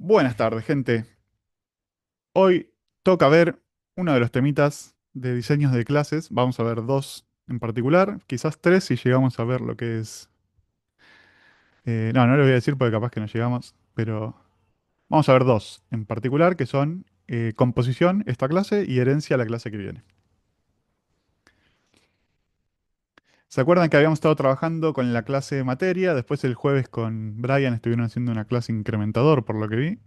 Buenas tardes, gente. Hoy toca ver uno de los temitas de diseños de clases. Vamos a ver dos en particular, quizás tres si llegamos a ver lo que es... no le voy a decir porque capaz que no llegamos, pero vamos a ver dos en particular que son composición, esta clase, y herencia, la clase que viene. ¿Se acuerdan que habíamos estado trabajando con la clase de materia? Después el jueves con Brian estuvieron haciendo una clase incrementador, por lo que vi,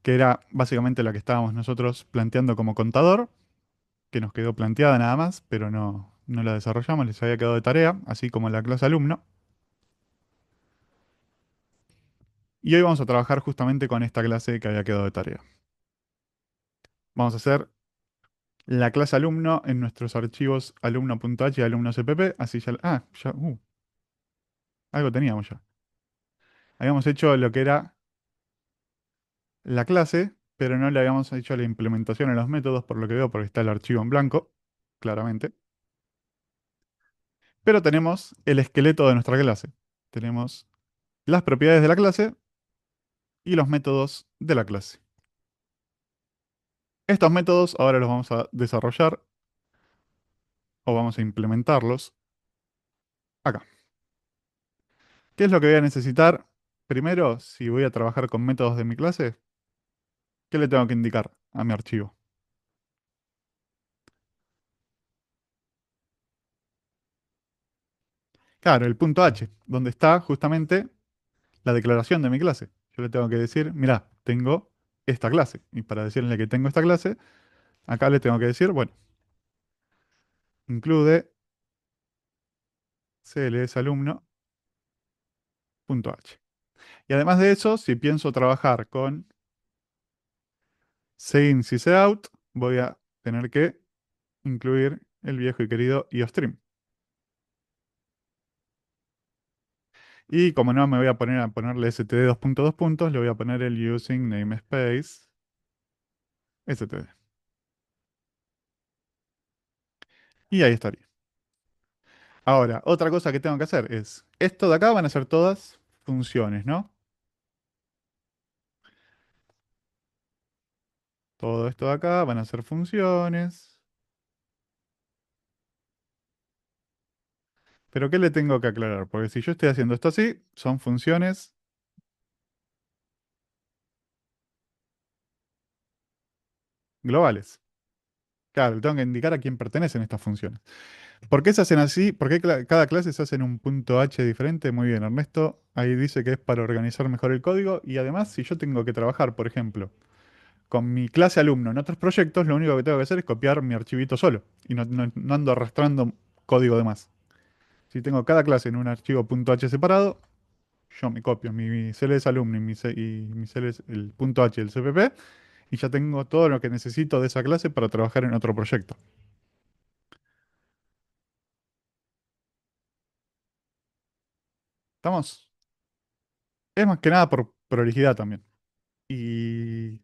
que era básicamente la que estábamos nosotros planteando como contador, que nos quedó planteada nada más, pero no la desarrollamos, les había quedado de tarea, así como la clase alumno. Y hoy vamos a trabajar justamente con esta clase que había quedado de tarea. Vamos a hacer la clase alumno en nuestros archivos alumno.h y alumno.cpp, así ya... algo teníamos ya. Habíamos hecho lo que era la clase, pero no le habíamos hecho la implementación en los métodos, por lo que veo, porque está el archivo en blanco, claramente. Pero tenemos el esqueleto de nuestra clase. Tenemos las propiedades de la clase y los métodos de la clase. Estos métodos ahora los vamos a desarrollar o vamos a implementarlos acá. ¿Qué es lo que voy a necesitar? Primero, si voy a trabajar con métodos de mi clase, ¿qué le tengo que indicar a mi archivo? Claro, el punto H, donde está justamente la declaración de mi clase. Yo le tengo que decir, mira, tengo esta clase. Y para decirle que tengo esta clase, acá le tengo que decir, bueno, include clsalumno.h. Y además de eso, si pienso trabajar con Sein sysout, voy a tener que incluir el viejo y querido IOStream. Y como no me voy a poner a ponerle std dos puntos dos puntos, le voy a poner el using namespace std. Y ahí estaría. Ahora, otra cosa que tengo que hacer es, esto de acá van a ser todas funciones, ¿no? Todo esto de acá van a ser funciones. Pero ¿qué le tengo que aclarar? Porque si yo estoy haciendo esto así, son funciones globales. Claro, le tengo que indicar a quién pertenecen estas funciones. ¿Por qué se hacen así? ¿Por qué cada clase se hace en un punto H diferente? Muy bien, Ernesto. Ahí dice que es para organizar mejor el código. Y además, si yo tengo que trabajar, por ejemplo, con mi clase alumno en otros proyectos, lo único que tengo que hacer es copiar mi archivito solo. Y no ando arrastrando código de más. Si tengo cada clase en un archivo .h separado, yo me copio mi CLS alumno y mi CLS, el .h del CPP, y ya tengo todo lo que necesito de esa clase para trabajar en otro proyecto. ¿Estamos? Es más que nada por prolijidad también. Y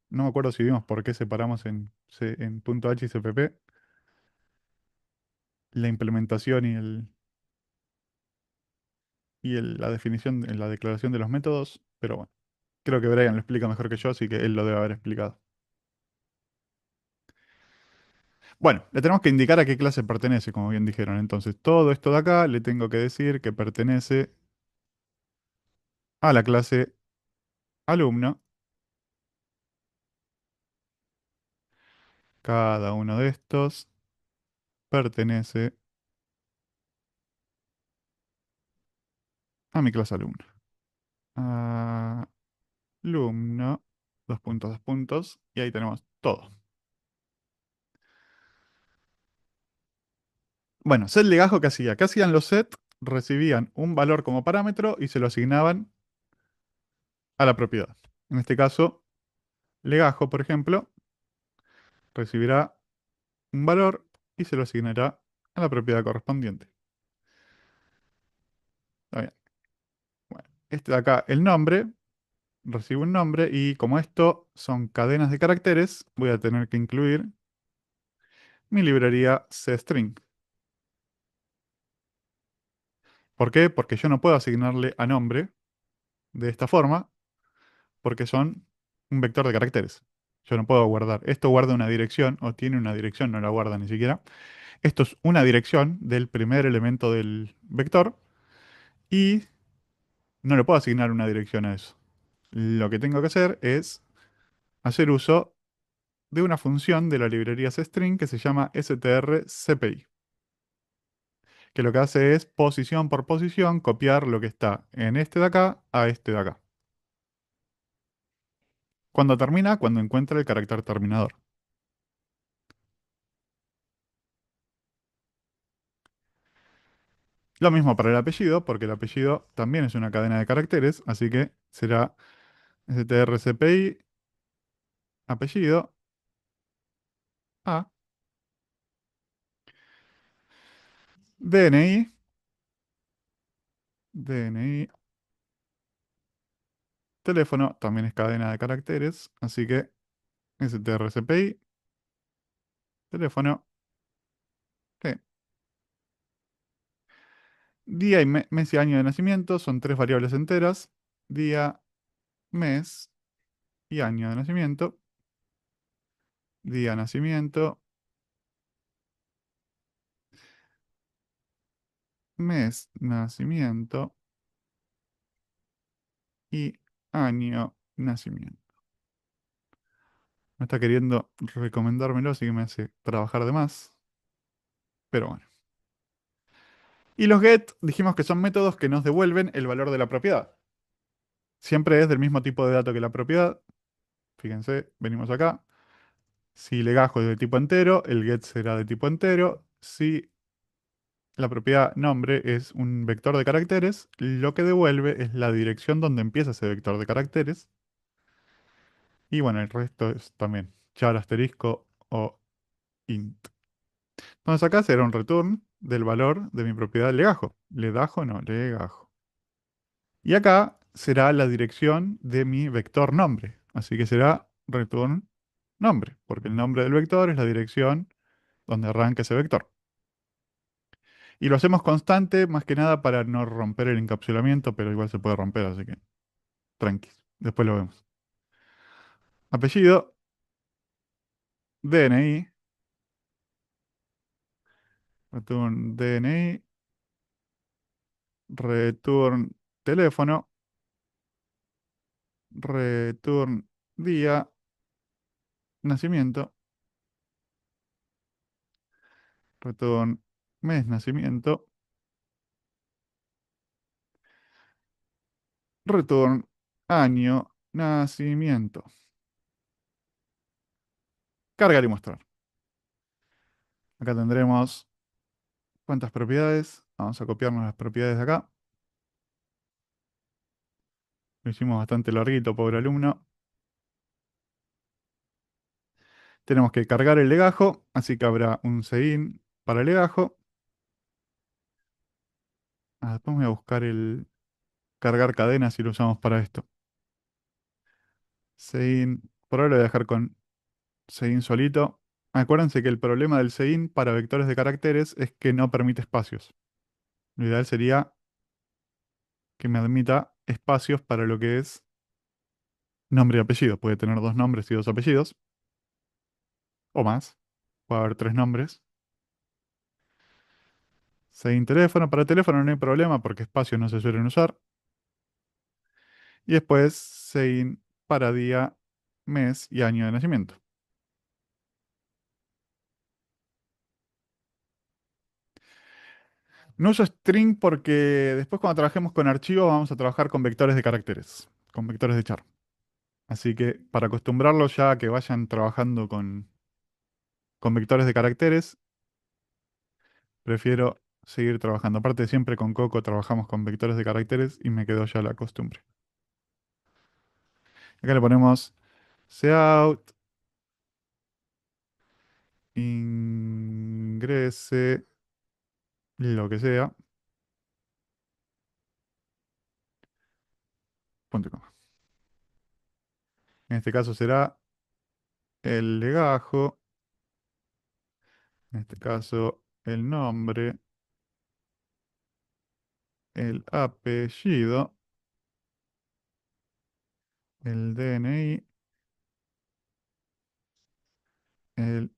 no me acuerdo si vimos por qué separamos en .h y CPP la implementación la definición, la declaración de los métodos, pero bueno, creo que Brian lo explica mejor que yo, así que él lo debe haber explicado. Bueno, le tenemos que indicar a qué clase pertenece, como bien dijeron. Entonces, todo esto de acá le tengo que decir que pertenece a la clase alumno. Cada uno de estos pertenece a mi clase alumno. Alumno, dos puntos, y ahí tenemos todo. Bueno, set legajo, ¿qué hacía? ¿Qué hacían los set? Recibían un valor como parámetro y se lo asignaban a la propiedad. En este caso, legajo, por ejemplo, recibirá un valor y se lo asignará a la propiedad correspondiente. Está bien. Bueno, este de acá, el nombre, recibe un nombre y como esto son cadenas de caracteres, voy a tener que incluir mi librería CString. ¿Por qué? Porque yo no puedo asignarle a nombre de esta forma porque son un vector de caracteres. Yo no puedo guardar. Esto guarda una dirección o tiene una dirección, no la guarda ni siquiera. Esto es una dirección del primer elemento del vector y no le puedo asignar una dirección a eso. Lo que tengo que hacer es hacer uso de una función de la librería string que se llama strcpy, que lo que hace es posición por posición copiar lo que está en este de acá a este de acá. Cuando termina, cuando encuentra el carácter terminador. Lo mismo para el apellido, porque el apellido también es una cadena de caracteres, así que será strcpy apellido a DNI, DNI, teléfono también es cadena de caracteres, así que strcpy, teléfono, sí. Día y mes y año de nacimiento son tres variables enteras. Día, mes y año de nacimiento. Día, nacimiento, mes, nacimiento y año, nacimiento. Me está queriendo recomendármelo, así que me hace trabajar de más. Pero bueno. Y los get dijimos que son métodos que nos devuelven el valor de la propiedad. Siempre es del mismo tipo de dato que la propiedad. Fíjense, venimos acá. Si legajo es de tipo entero, el get será de tipo entero. Si la propiedad nombre es un vector de caracteres, lo que devuelve es la dirección donde empieza ese vector de caracteres. Y bueno, el resto es también char asterisco o int. Entonces acá será un return del valor de mi propiedad legajo. Legajo no, legajo. Y acá será la dirección de mi vector nombre. Así que será return nombre, porque el nombre del vector es la dirección donde arranca ese vector. Y lo hacemos constante más que nada para no romper el encapsulamiento, pero igual se puede romper, así que tranqui. Después lo vemos. Apellido, DNI, return DNI, return teléfono, return día, nacimiento, return mes, nacimiento, return año, nacimiento. Cargar y mostrar. Acá tendremos cuántas propiedades. Vamos a copiarnos las propiedades de acá. Lo hicimos bastante larguito, pobre alumno. Tenemos que cargar el legajo, así que habrá un segin para el legajo. Después voy a buscar el cargar cadenas si lo usamos para esto. Segin, por ahora lo voy a dejar con segin solito. Acuérdense que el problema del segin para vectores de caracteres es que no permite espacios. Lo ideal sería que me admita espacios para lo que es nombre y apellido. Puede tener dos nombres y dos apellidos, o más. Puede haber tres nombres. Segin teléfono. Para teléfono no hay problema porque espacios no se suelen usar. Y después segin para día, mes y año de nacimiento. No uso string porque después cuando trabajemos con archivos vamos a trabajar con vectores de caracteres, con vectores de char. Así que para acostumbrarlos ya a que vayan trabajando con vectores de caracteres, prefiero seguir trabajando. Aparte siempre con Coco trabajamos con vectores de caracteres y me quedó ya la costumbre. Acá le ponemos cout, ingrese, lo que sea, punto y coma. En este caso será el legajo, en este caso el nombre, el apellido el DNI, el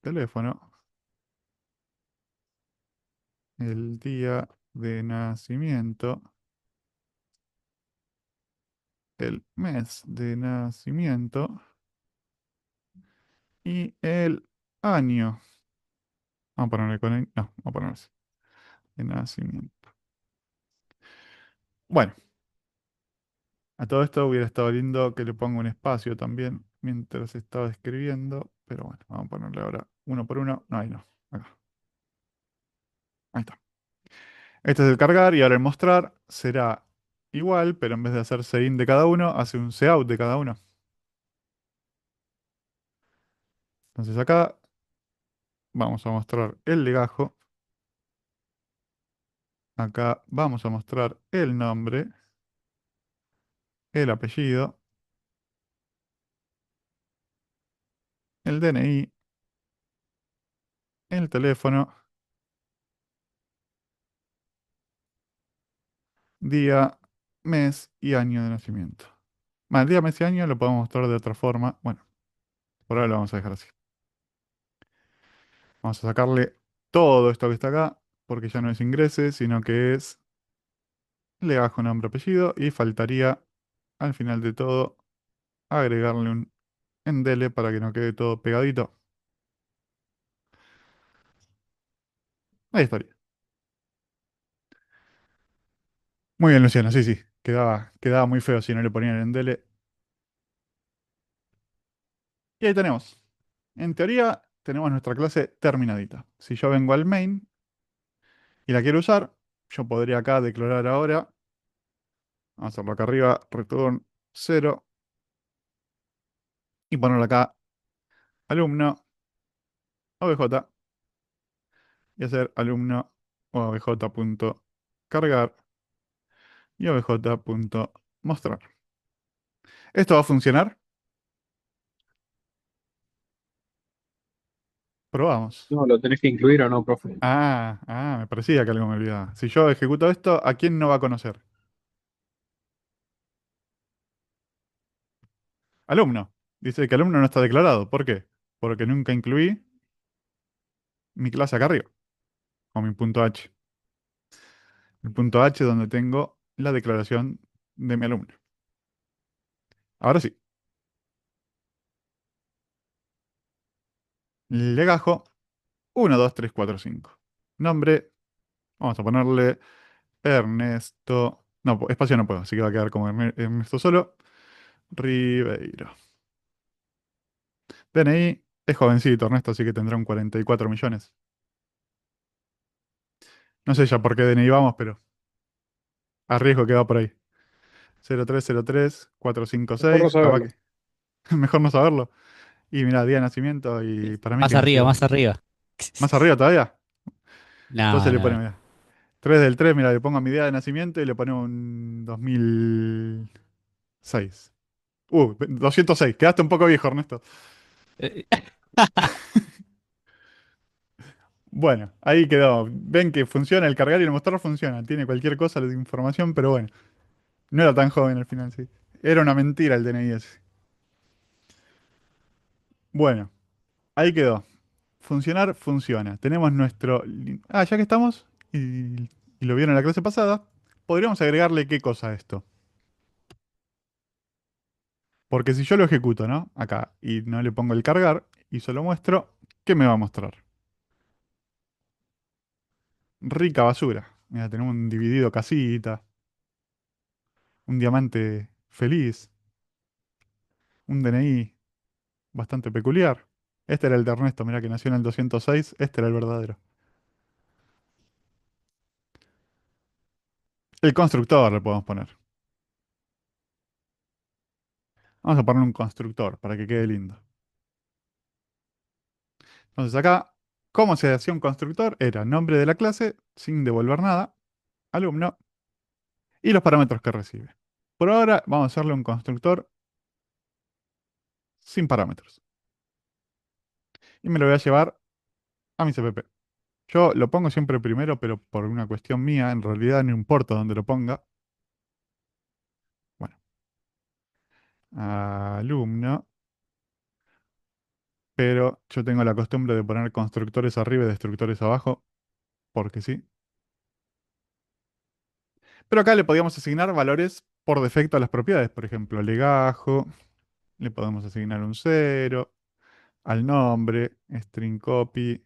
teléfono, el día de nacimiento, el mes de nacimiento y el año. Vamos a ponerle con el... No, vamos a ponerle así, de nacimiento. Bueno, a todo esto hubiera estado lindo que le ponga un espacio también mientras estaba escribiendo, pero bueno, vamos a ponerle ahora uno por uno. No, ahí no. Acá. Ahí está. Este es el cargar y ahora el mostrar será igual, pero en vez de hacer in de cada uno, hace un cout de cada uno. Entonces acá vamos a mostrar el legajo. Acá vamos a mostrar el nombre, el apellido, el DNI, el teléfono, día, mes y año de nacimiento. Más el día, mes y año lo podemos mostrar de otra forma. Bueno, por ahora lo vamos a dejar así. Vamos a sacarle todo esto que está acá, porque ya no es ingrese, sino que es legajo, nombre, apellido, y faltaría al final de todo agregarle un endele para que no quede todo pegadito. Ahí estaría. Muy bien, Luciano, sí, sí. Quedaba muy feo si no le ponían el endele. Y ahí tenemos. En teoría, tenemos nuestra clase terminadita. Si yo vengo al main y la quiero usar, yo podría acá declarar ahora, vamos a hacerlo acá arriba, return 0, y ponerle acá alumno obj y hacer alumno obj.cargar y obj.mostrar. ¿Esto va a funcionar? Probamos. No, lo tenés que incluir o no, profe. Me parecía que algo me olvidaba. Si yo ejecuto esto, ¿a quién no va a conocer? Alumno. Dice que alumno no está declarado. ¿Por qué? Porque nunca incluí mi clase acá arriba, o mi punto H. El punto H donde tengo la declaración de mi alumno. Ahora sí. Legajo 1, 2, 3, 4, 5. Nombre, vamos a ponerle Ernesto. No, espacio no puedo, así que va a quedar como Ernesto solo. Ribeiro. DNI, es jovencito Ernesto, así que tendrá un 44 millones. No sé ya por qué DNI vamos, pero arriesgo que va por ahí. 0303 Mejor no 456, capaz saberlo. que mejor no saberlo. Y mira, día de nacimiento y para mí Más que arriba, nació más arriba. más arriba todavía. Entonces No, le no, pone, no. mira, 3 del 3, mira, le pongo mi día de nacimiento y le pone un 2006. 206, quedaste un poco viejo, Ernesto. Eh, Bueno, ahí quedó. Ven que funciona, el cargar y el mostrar funciona. Tiene cualquier cosa de información, pero bueno, no era tan joven al final, sí. Era una mentira el DNI ese. Bueno, ahí quedó. Funcionar, funciona. Tenemos nuestro... ya que estamos, y lo vieron en la clase pasada, podríamos agregarle qué cosa a esto. Porque si yo lo ejecuto, ¿no? Acá, y no le pongo el cargar, y solo muestro, ¿qué me va a mostrar? Rica basura. Mira, tenemos un dividido casita, un diamante feliz, un DNI bastante peculiar. Este era el de Ernesto, mira que nació en el 206, este era el verdadero. El constructor le podemos poner. Vamos a poner un constructor para que quede lindo. Entonces acá, ¿cómo se hacía un constructor? Era nombre de la clase, sin devolver nada, alumno, y los parámetros que recibe. Por ahora vamos a hacerle un constructor sin parámetros. Y me lo voy a llevar a mi CPP. Yo lo pongo siempre primero, pero por una cuestión mía, en realidad no importa dónde lo ponga. Bueno, alumno, pero yo tengo la costumbre de poner constructores arriba y destructores abajo, porque sí. Pero acá le podíamos asignar valores por defecto a las propiedades, por ejemplo, legajo, le podemos asignar un cero al nombre, string copy,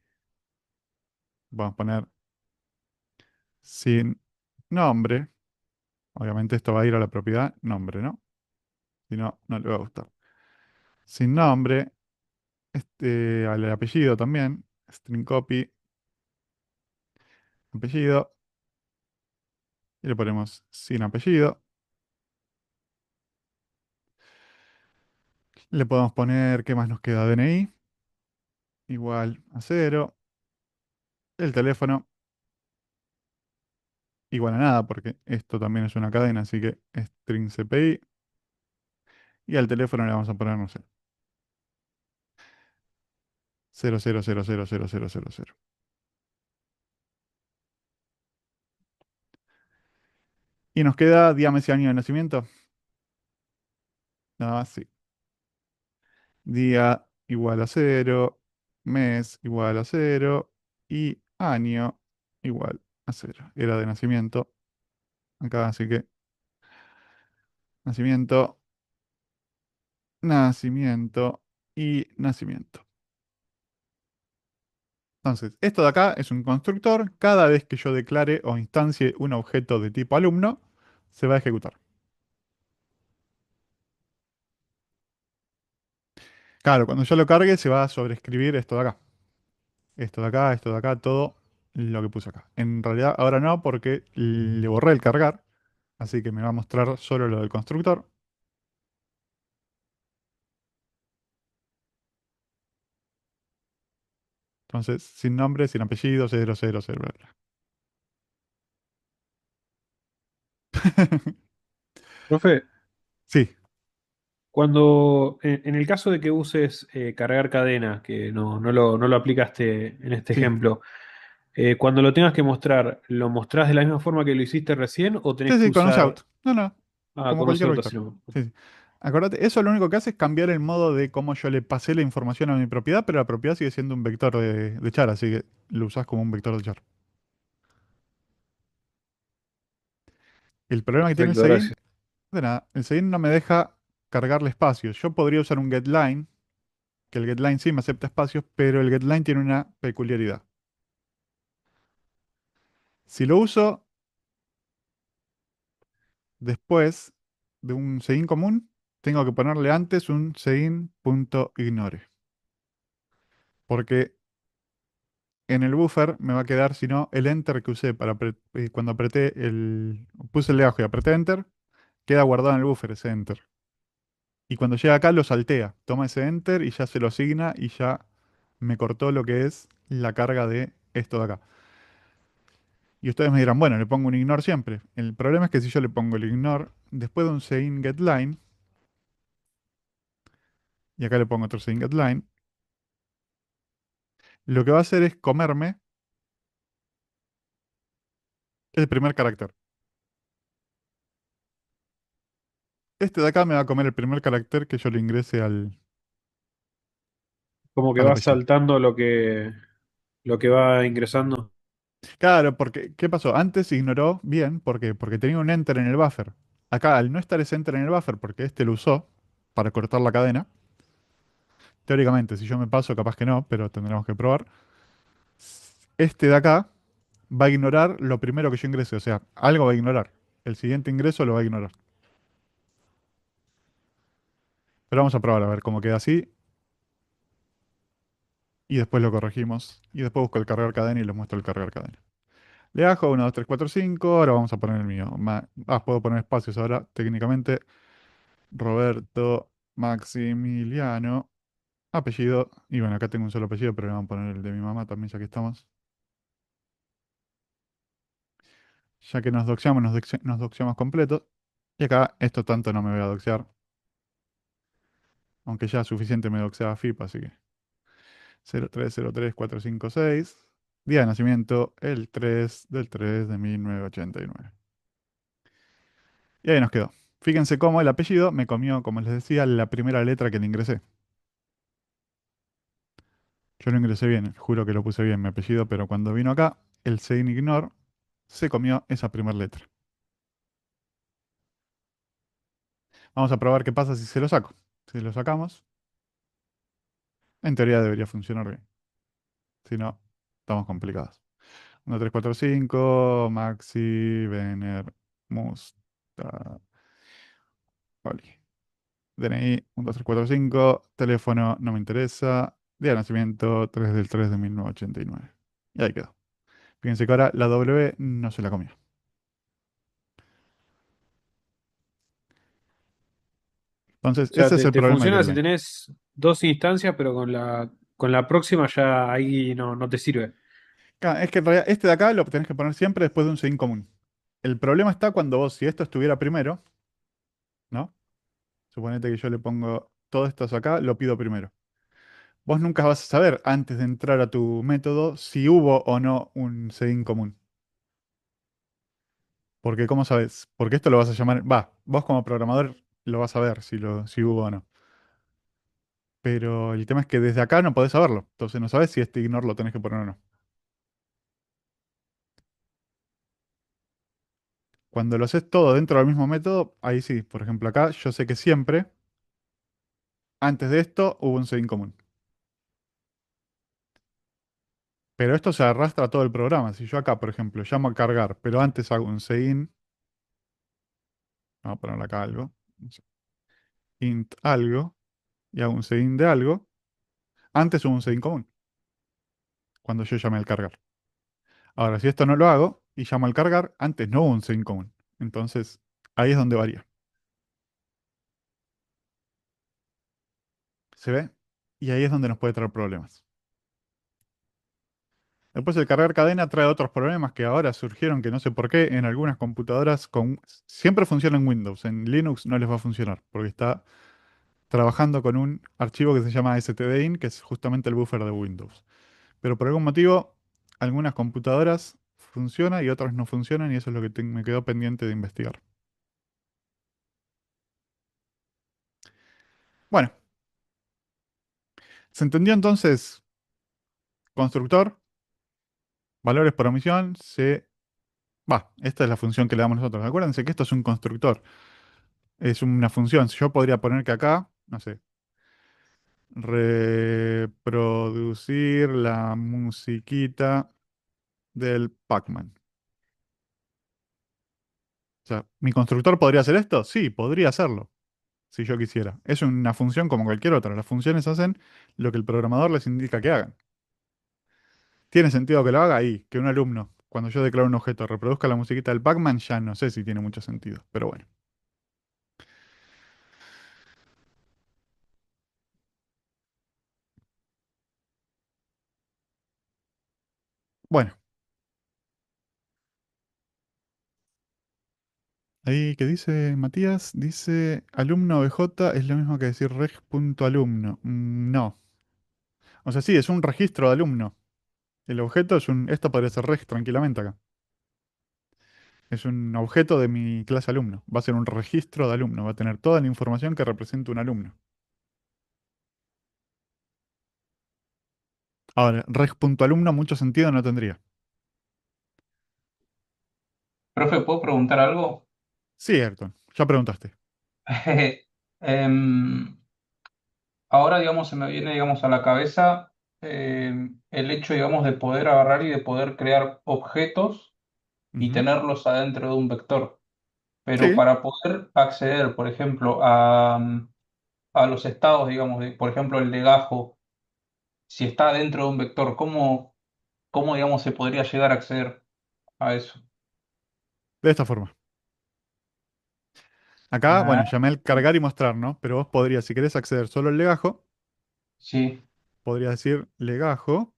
vamos a poner sin nombre. Obviamente esto va a ir a la propiedad nombre, ¿no? Si no, no le va a gustar. Sin nombre, al apellido también, string copy, apellido, y le ponemos sin apellido. Le podemos poner, ¿qué más nos queda? DNI, igual a cero. El teléfono, igual a nada, porque esto también es una cadena, así que string CPI. Y al teléfono le vamos a poner, no sé, 00000000. Y nos queda día, mes y año de nacimiento. Nada más, sí. Día igual a cero, mes igual a cero y año igual a cero. Era de nacimiento acá, así que nacimiento, nacimiento y nacimiento. Entonces, esto de acá es un constructor. Cada vez que yo declare o instancie un objeto de tipo alumno, se va a ejecutar. Claro, cuando yo lo cargue, se va a sobreescribir esto de acá. Esto de acá, todo lo que puse acá. En realidad, ahora no, porque le borré el cargar. Así que me va a mostrar solo lo del constructor. Entonces, sin nombre, sin apellido, cero, cero, cero, bla, bla. Profe, Sí, cuando en el caso de que uses cargar cadena, que no lo aplicaste en este sí. ejemplo, cuando lo tengas que mostrar, ¿lo mostrás de la misma forma que lo hiciste recién o tenés Sí, que sí, con un shout. usar No, no, como con un cualquier pseudo vector. sinónimo? Sí, sí. Acordate, eso lo único que hace es cambiar el modo de cómo yo le pasé la información a mi propiedad, pero la propiedad sigue siendo un vector de char, así que lo usás como un vector de char. El problema que tiene el Perfecto, segin, gracias. de nada, el segin no me deja cargarle espacios. Yo podría usar un getLine, que el getLine sí me acepta espacios, pero el getLine tiene una peculiaridad. Si lo uso después de un segin común, tengo que ponerle antes un segin.ignore. Porque en el buffer me va a quedar, si no, el enter que usé cuando puse el legajo y apreté enter, queda guardado en el buffer ese enter. Y cuando llega acá lo saltea, toma ese enter y ya se lo asigna y ya me cortó lo que es la carga de esto de acá. Y ustedes me dirán, bueno, le pongo un ignore siempre. El problema es que si yo le pongo el ignore después de un segin getLine, y acá le pongo otro segin getLine, lo que va a hacer es comerme el primer carácter. Este de acá me va a comer el primer carácter que yo le ingrese Como que al vas apellido. saltando lo que va ingresando. Claro, porque, ¿qué pasó? Antes ignoró bien, ¿por qué? Porque tenía un enter en el buffer. Acá, al no estar ese enter en el buffer, porque este lo usó para cortar la cadena, teóricamente, si yo me paso, capaz que no, pero tendremos que probar. Este de acá va a ignorar lo primero que yo ingrese, o sea, algo va a ignorar. El siguiente ingreso lo va a ignorar. Pero vamos a probar a ver cómo queda así, y después lo corregimos. Y después busco el cargar cadena y les muestro el cargar cadena. Le bajo 1, 2, 3, 4, 5. Ahora vamos a poner el mío. Puedo poner espacios ahora, técnicamente. Roberto Maximiliano. Apellido. Y bueno, acá tengo un solo apellido, pero le vamos a poner el de mi mamá también, ya que estamos. Ya que nos doxeamos, nos doxeamos completo. Y acá, esto tanto no me voy a doxear. Aunque ya suficiente me doxeaba FIP, así que 0303456. Día de nacimiento, el 3 del 3 de 1989. Y ahí nos quedó. Fíjense cómo el apellido me comió, como les decía, la primera letra que le ingresé. Yo lo ingresé bien, juro que lo puse bien mi apellido, pero cuando vino acá, el sign ignore se comió esa primera letra. Vamos a probar qué pasa si se lo saco. Si lo sacamos, en teoría debería funcionar bien. Si no, estamos complicados. 1, 3, 4, 5, Maxi, Vener, Musta, Oli. DNI, 1, 2, 3, 4, 5. Teléfono, no me interesa. Día de nacimiento, 3 del 3 de 1989. Y ahí quedó. Fíjense que ahora la W no se la comió. Entonces, O sea, ese es el te problema que funciona creo si que hay. tenés dos instancias, pero con la próxima ya ahí no te sirve. Es que en realidad este de acá lo tenés que poner siempre después de un sign común. El problema está cuando vos, si esto estuviera primero, ¿no? Suponete que yo le pongo todo esto acá, lo pido primero. Vos nunca vas a saber antes de entrar a tu método si hubo o no un sign común. Porque ¿cómo sabes? Porque esto lo vas a llamar, va, vos como programador lo vas a ver si hubo o no. Pero el tema es que desde acá no podés saberlo. Entonces no sabes si este ignore lo tenés que poner o no. Cuando lo haces todo dentro del mismo método, ahí sí. Por ejemplo, acá yo sé que siempre, antes de esto, hubo un sign común. Pero esto se arrastra a todo el programa. Si yo acá, por ejemplo, llamo a cargar, pero antes hago un sign, vamos a ponerle acá algo, int algo, y hago un sign de algo, antes hubo un sign común, cuando yo llamé al cargar. Ahora, si esto no lo hago y llamo al cargar, antes no hubo un sign común. Entonces, ahí es donde varía. ¿Se ve? Y ahí es donde nos puede traer problemas. Después el cargar cadena trae otros problemas que ahora surgieron, que no sé por qué, en algunas computadoras siempre funciona en Windows, en Linux no les va a funcionar, porque está trabajando con un archivo que se llama stdin, que es justamente el buffer de Windows. Pero por algún motivo, algunas computadoras funcionan y otras no funcionan, y eso es lo que me quedó pendiente de investigar. Bueno, ¿se entendió entonces? Constructor, valores por omisión, esta es la función que le damos nosotros. Acuérdense que esto es un constructor, es una función. Yo podría poner que acá, no sé, reproducir la musiquita del Pac-Man. O sea, ¿mi constructor podría hacer esto? Sí, podría hacerlo, si yo quisiera. Es una función como cualquier otra. Las funciones hacen lo que el programador les indica que hagan. ¿Tiene sentido que lo haga? Ahí, que un alumno, cuando yo declaro un objeto, reproduzca la musiquita del Pac-Man, ya no sé si tiene mucho sentido. Pero bueno. Bueno, ahí que dice Matías, dice alumno BJ es lo mismo que decir reg.alumno. No. O sea, sí, es un registro de alumno. El objeto es esto podría ser reg tranquilamente acá. Es un objeto de mi clase alumno. Va a ser un registro de alumno. Va a tener toda la información que representa un alumno. Ahora, reg.alumno mucho sentido no tendría. Profe, ¿puedo preguntar algo? Sí, Ayrton, ya preguntaste. Em, Ahora, digamos, se me viene, digamos, a la cabeza el hecho, digamos, de poder agarrar y de poder crear objetos y Ujú. tenerlos adentro de un vector. Pero Sí, para poder acceder, por ejemplo, a los estados, digamos, de, por ejemplo, el legajo, si está dentro de un vector, ¿cómo, digamos, se podría llegar a acceder a eso? de esta forma. Acá, Ah, bueno, llamé al cargar y mostrar, ¿no? Pero vos podrías, si querés acceder solo al legajo, sí, podrías decir legajo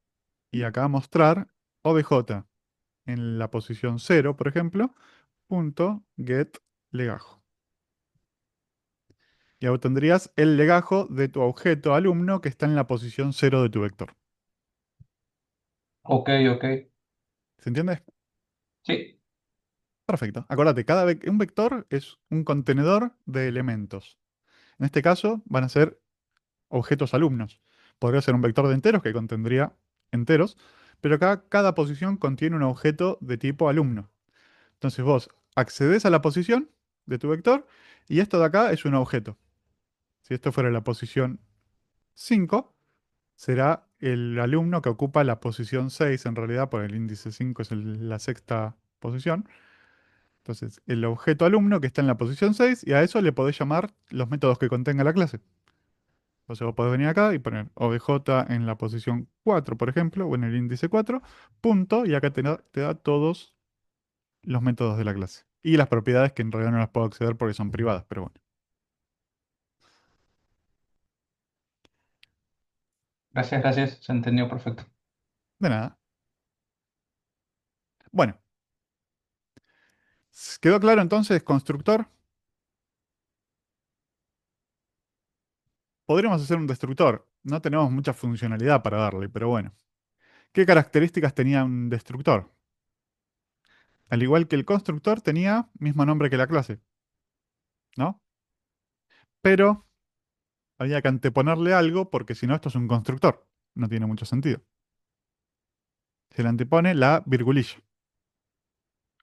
y acá mostrar obj en la posición cero, por ejemplo, punto get legajo. Y obtendrías el legajo de tu objeto alumno que está en la posición cero de tu vector. ok, ok. ¿Se entiende? Sí, Perfecto. Acordate, un vector es un contenedor de elementos. En este caso van a ser objetos alumnos. Podría ser un vector de enteros que contendría enteros, pero acá cada posición contiene un objeto de tipo alumno. Entonces vos accedes a la posición de tu vector y esto de acá es un objeto. Si esto fuera la posición 5, será el alumno que ocupa la posición 6 en realidad, porque el índice 5 es la sexta posición. Entonces, el objeto alumno que está en la posición 6 y a eso le podés llamar los métodos que contenga la clase. Entonces vos podés venir acá y poner obj en la posición 4, por ejemplo, o en el índice 4, punto, y acá te da todos los métodos de la clase. Y las propiedades que en realidad no las puedo acceder porque son privadas, pero bueno. Gracias, gracias, se entendió perfecto. De nada. Bueno, ¿quedó claro entonces, constructor? Podríamos hacer un destructor. No tenemos mucha funcionalidad para darle, pero bueno. ¿Qué características tenía un destructor? Al igual que el constructor, tenía mismo nombre que la clase, ¿no? Pero había que anteponerle algo porque si no, esto es un constructor. No tiene mucho sentido. Se le antepone la virgulilla,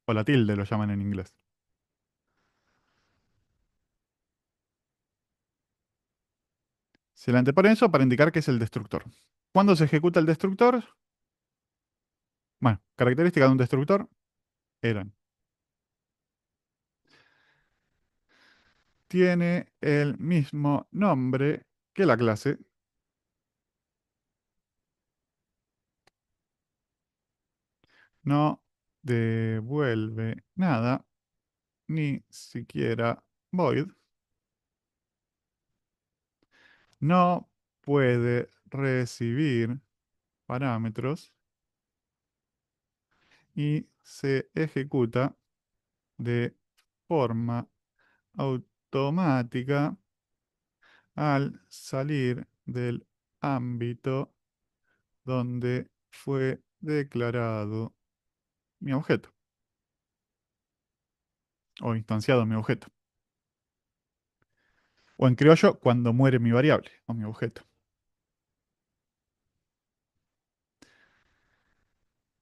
o la tilde lo llaman en inglés. Se le antepone eso para indicar que es el destructor. ¿Cuándo se ejecuta el destructor? Bueno, características de un destructor eran: tiene el mismo nombre que la clase, no devuelve nada, ni siquiera void, no puede recibir parámetros y se ejecuta de forma automática al salir del ámbito donde fue declarado mi objeto o instanciado mi objeto. O en criollo, cuando muere mi variable o mi objeto.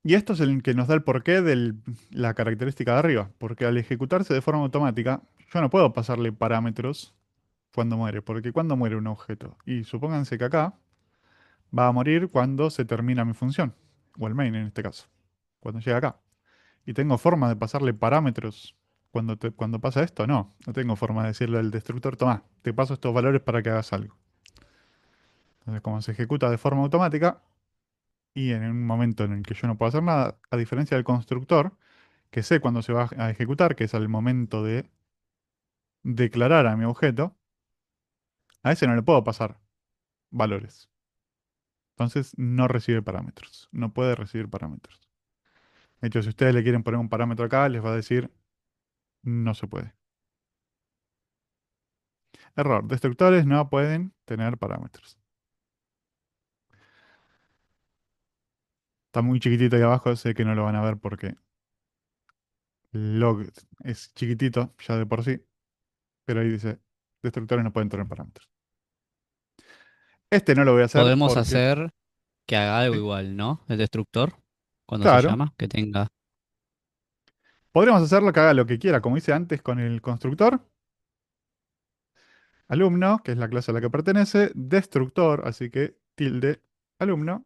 Y esto es el que nos da el porqué de la característica de arriba, porque al ejecutarse de forma automática, yo no puedo pasarle parámetros cuando muere, porque cuando muere un objeto, y supónganse que acá va a morir cuando se termina mi función, o el main en este caso, cuando llega acá. ¿Y tengo forma de pasarle parámetros cuando pasa esto? No, no tengo forma de decirle al destructor, toma, te paso estos valores para que hagas algo. Entonces, como se ejecuta de forma automática, y en un momento en el que yo no puedo hacer nada, a diferencia del constructor, que sé cuándo se va a ejecutar, que es al momento de declarar a mi objeto, a ese no le puedo pasar valores. Entonces no recibe parámetros, no puede recibir parámetros. De hecho, si ustedes le quieren poner un parámetro acá, les va a decir no se puede. Error, destructores no pueden tener parámetros. Está muy chiquitito ahí abajo, sé que no lo van a ver porque log es chiquitito ya de por sí, pero ahí dice destructores no pueden tener parámetros. Este no lo voy a hacer Podemos porque, hacer que haga algo sí, igual, ¿no? El destructor, cuando se claro, llama, que tenga. podríamos hacerlo que haga lo que quiera, como hice antes con el constructor, alumno, que es la clase a la que pertenece, destructor, así que tilde alumno,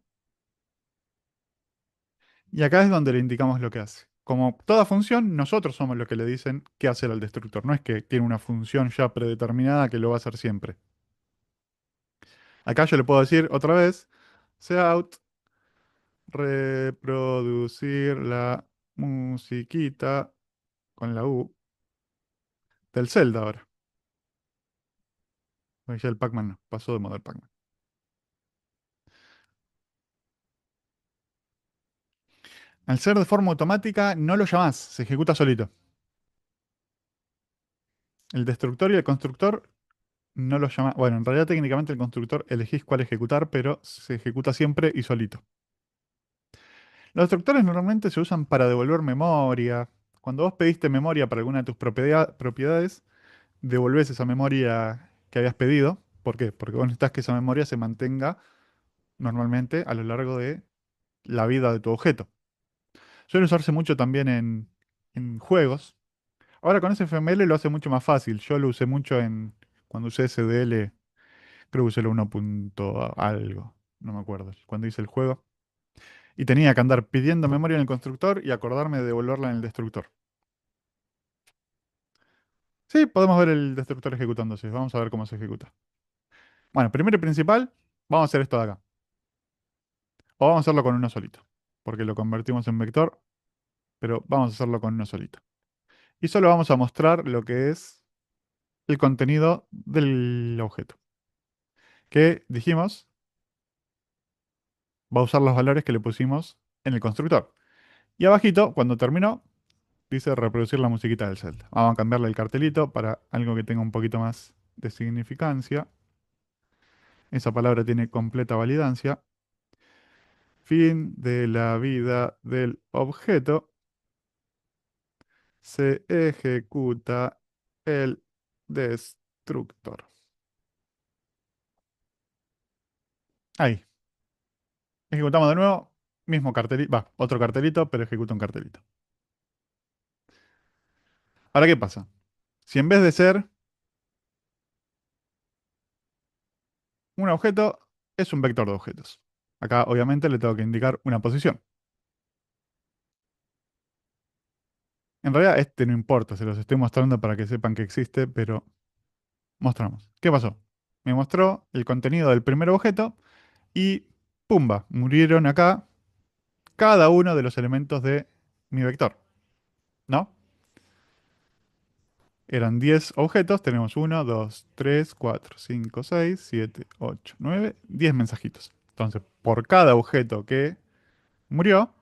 y acá es donde le indicamos lo que hace. Como toda función, nosotros somos los que le dicen qué hacer al destructor. No es que tiene una función ya predeterminada que lo va a hacer siempre. Acá yo le puedo decir otra vez, cout, reproducir la musiquita con la U del Zelda ahora. Porque ya el Pac-Man no, pasó de moda el Pac-Man. Al ser de forma automática, no lo llamás, se ejecuta solito. El destructor y el constructor no lo llamás. Bueno, en realidad técnicamente el constructor elegís cuál ejecutar, pero se ejecuta siempre y solito. Los destructores normalmente se usan para devolver memoria, Cuando vos pediste memoria para alguna de tus propiedades, devolvés esa memoria que habías pedido. ¿Por qué? Porque vos necesitas que esa memoria se mantenga normalmente a lo largo de la vida de tu objeto. Suele usarse mucho también en juegos. Ahora con SFML lo hace mucho más fácil. Yo lo usé mucho cuando usé SDL, creo que usé el 1 punto algo, no me acuerdo, cuando hice el juego. Y tenía que andar pidiendo memoria en el constructor y acordarme de devolverla en el destructor. Sí, podemos ver el destructor ejecutándose. Vamos a ver cómo se ejecuta. Bueno, primero y principal, vamos a hacer esto de acá. O vamos a hacerlo con uno solito. Porque lo convertimos en vector, pero vamos a hacerlo con uno solito. Y solo vamos a mostrar lo que es el contenido del objeto. Que dijimos va a usar los valores que le pusimos en el constructor. Y abajito, cuando terminó, dice reproducir la musiquita del Zelda. Vamos a cambiarle el cartelito para algo que tenga un poquito más de significancia. Esa palabra tiene completa validancia. Fin de la vida del objeto. Se ejecuta el destructor. Ahí. Ejecutamos de nuevo. Mismo cartelito. Va, otro cartelito, pero ejecuta un cartelito. Ahora, ¿qué pasa? Si en vez de ser un objeto, es un vector de objetos. Acá, obviamente, le tengo que indicar una posición. En realidad, este no importa, se los estoy mostrando para que sepan que existe, pero mostramos. ¿Qué pasó? Me mostró el contenido del primer objeto y ¡pumba! Murieron acá cada uno de los elementos de mi vector, ¿no? Eran 10 objetos, tenemos uno, 2, 3, 4, 5, 6, 7, 8, 9, 10 mensajitos. Entonces, por cada objeto que murió,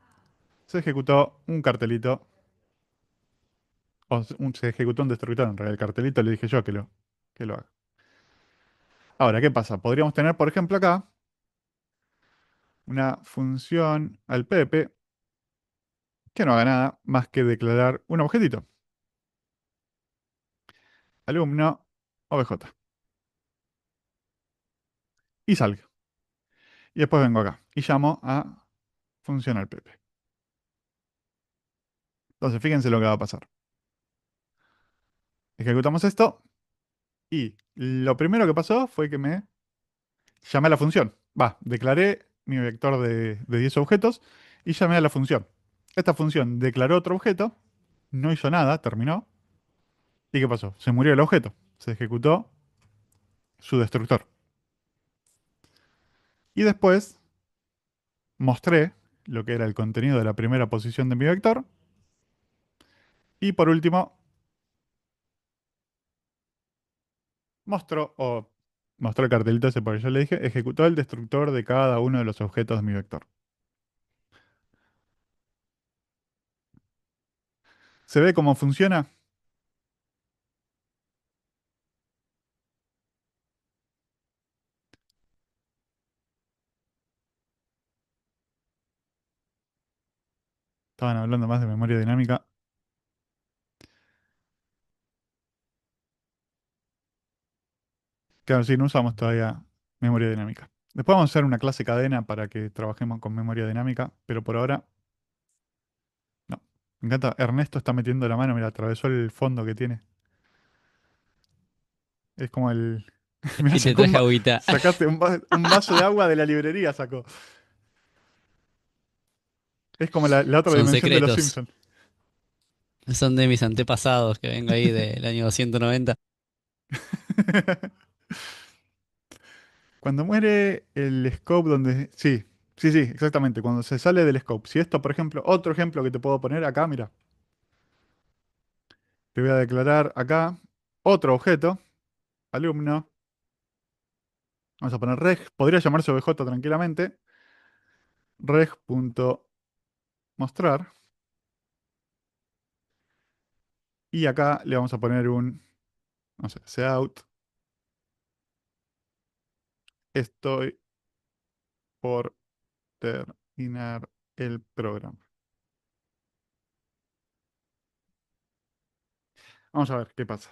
se ejecutó un cartelito, se ejecutó un destructor. En realidad, el cartelito le dije yo que lo haga. Ahora, ¿qué pasa? Podríamos tener, por ejemplo, acá una función al Pepe que no haga nada más que declarar un objetito. Alumno obj. Y salga. Y después vengo acá y llamo a función al Pepe. Entonces, fíjense lo que va a pasar. Ejecutamos esto y lo primero que pasó fue que me llamé a la función. Declaré mi vector de 10 objetos y llamé a la función. Esta función declaró otro objeto, no hizo nada, terminó. ¿Y qué pasó? Se murió el objeto. Se ejecutó su destructor. Y después mostré lo que era el contenido de la primera posición de mi vector. Y por último, mostró el cartelito ese porque yo le dije, ejecutó el destructor de cada uno de los objetos de mi vector. ¿Se ve cómo funciona? Estaban hablando más de memoria dinámica. Claro, sí, no usamos todavía memoria dinámica. Después vamos a hacer una clase cadena para que trabajemos con memoria dinámica, pero por ahora no. Me encanta, Ernesto está metiendo la mano, mira, atravesó el fondo que tiene. Es como el... Mira, Y te traje agüita. sacaste un vaso de agua de la librería, sacó. Es como la otra Son dimensión de los secretos. Simpsons. Son de mis antepasados que vengo ahí del año 290. Cuando muere el scope donde... Sí, sí, sí, exactamente. Cuando se sale del scope. Si esto, por ejemplo, otro ejemplo que te puedo poner acá, mira. Te voy a declarar acá otro objeto, alumno. Vamos a poner reg. Podría llamarse obj tranquilamente. Reg.mostrar. Y acá le vamos a poner un, no sé, cout. Estoy por terminar el programa. Vamos a ver qué pasa.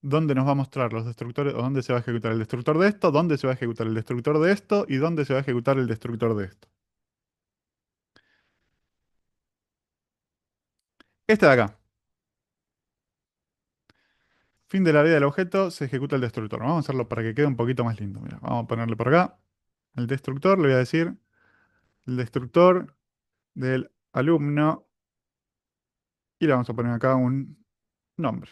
¿Dónde nos va a mostrar los destructores o dónde se va a ejecutar el destructor de esto? ¿Dónde se va a ejecutar el destructor de esto? ¿Y dónde se va a ejecutar el destructor de esto? Este de acá. Fin de la vida del objeto, se ejecuta el destructor. Vamos a hacerlo para que quede un poquito más lindo. Mira, vamos a ponerle por acá. El destructor, le voy a decir el destructor del alumno y le vamos a poner acá un nombre.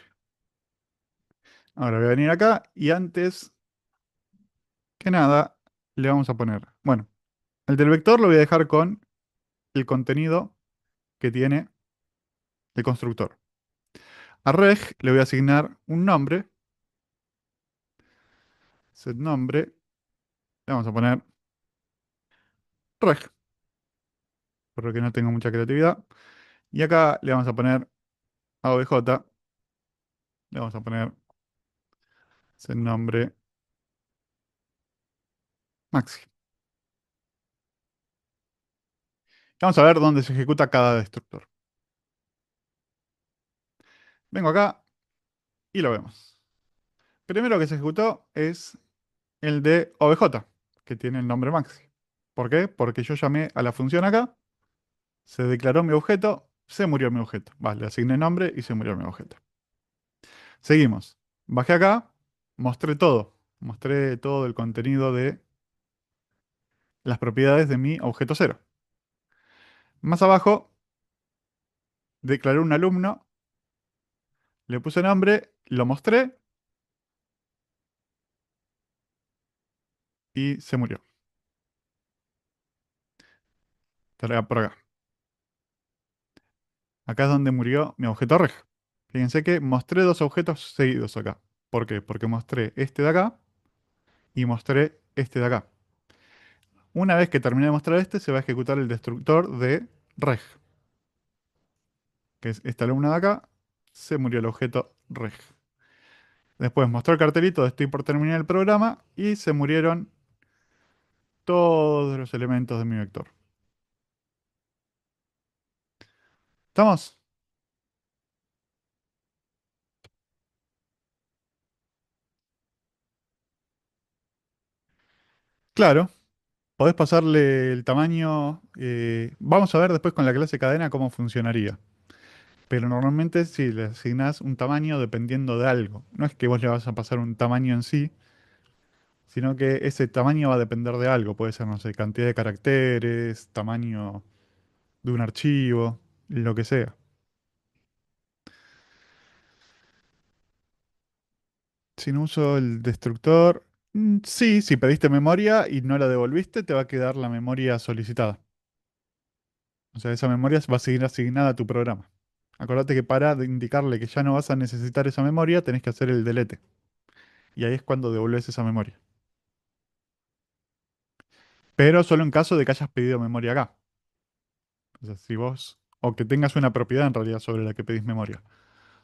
Ahora voy a venir acá y antes que nada le vamos a poner, bueno, el del vector lo voy a dejar con el contenido que tiene el constructor. A reg le voy a asignar un nombre, set nombre, le vamos a poner reg, porque no tengo mucha creatividad. Y acá le vamos a poner a obj, le vamos a poner set nombre maxi. Vamos a ver dónde se ejecuta cada destructor. Vengo acá y lo vemos. Primero que se ejecutó es el de obj, que tiene el nombre maxi. ¿Por qué? Porque yo llamé a la función acá, se declaró mi objeto, se murió mi objeto. Vale, le asigné nombre y se murió mi objeto. Seguimos. Bajé acá, mostré todo. Mostré todo el contenido de las propiedades de mi objeto cero. Más abajo, declaré un alumno, le puse nombre, lo mostré y se murió. Estará por acá. Acá es donde murió mi objeto reg. Fíjense que mostré dos objetos seguidos acá. ¿Por qué? Porque mostré este de acá y mostré este de acá. Una vez que termine de mostrar este, se va a ejecutar el destructor de reg, que es esta alumna de acá, se murió el objeto reg. Después mostró el cartelito de estoy por terminar el programa y se murieron todos los elementos de mi vector. ¿Estamos? Claro, podés pasarle el tamaño. Vamos a ver después con la clase cadena cómo funcionaría. Pero normalmente sí, le asignás un tamaño dependiendo de algo. No es que vos le vas a pasar un tamaño en sí, sino que ese tamaño va a depender de algo. Puede ser, no sé, cantidad de caracteres, tamaño de un archivo, lo que sea. Si no uso el destructor, sí, si pediste memoria y no la devolviste, te va a quedar la memoria solicitada. O sea, esa memoria va a seguir asignada a tu programa. Acordate que para de indicarle que ya no vas a necesitar esa memoria, tenés que hacer el delete. Y ahí es cuando devolves esa memoria. Pero solo en caso de que hayas pedido memoria acá. O sea, si vos, o que tengas una propiedad en realidad sobre la que pedís memoria.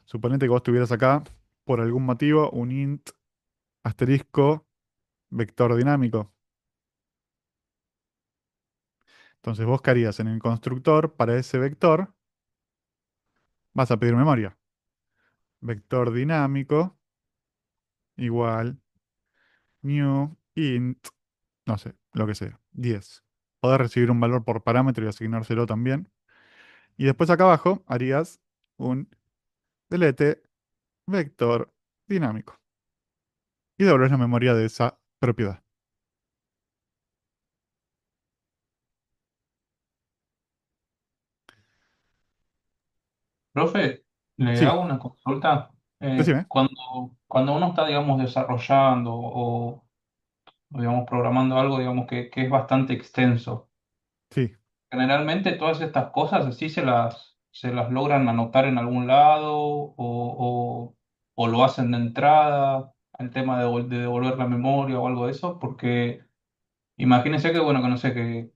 Suponete que vos tuvieras acá, por algún motivo, un int asterisco vector dinámico. Entonces vos qué harías en el constructor para ese vector, vas a pedir memoria. Vector dinámico igual new int, no sé, lo que sea, 10. Podés recibir un valor por parámetro y asignárselo también. Y después acá abajo harías un delete vector dinámico. Y devolvés la memoria de esa propiedad. Profe, le Sí, hago una consulta. decime. Cuando uno está, digamos, desarrollando o, digamos, programando algo, digamos, que es bastante extenso, Sí, generalmente todas estas cosas así se las logran anotar en algún lado o lo hacen de entrada, el tema de devolver la memoria o algo de eso, porque imagínense que, bueno, que no sé, que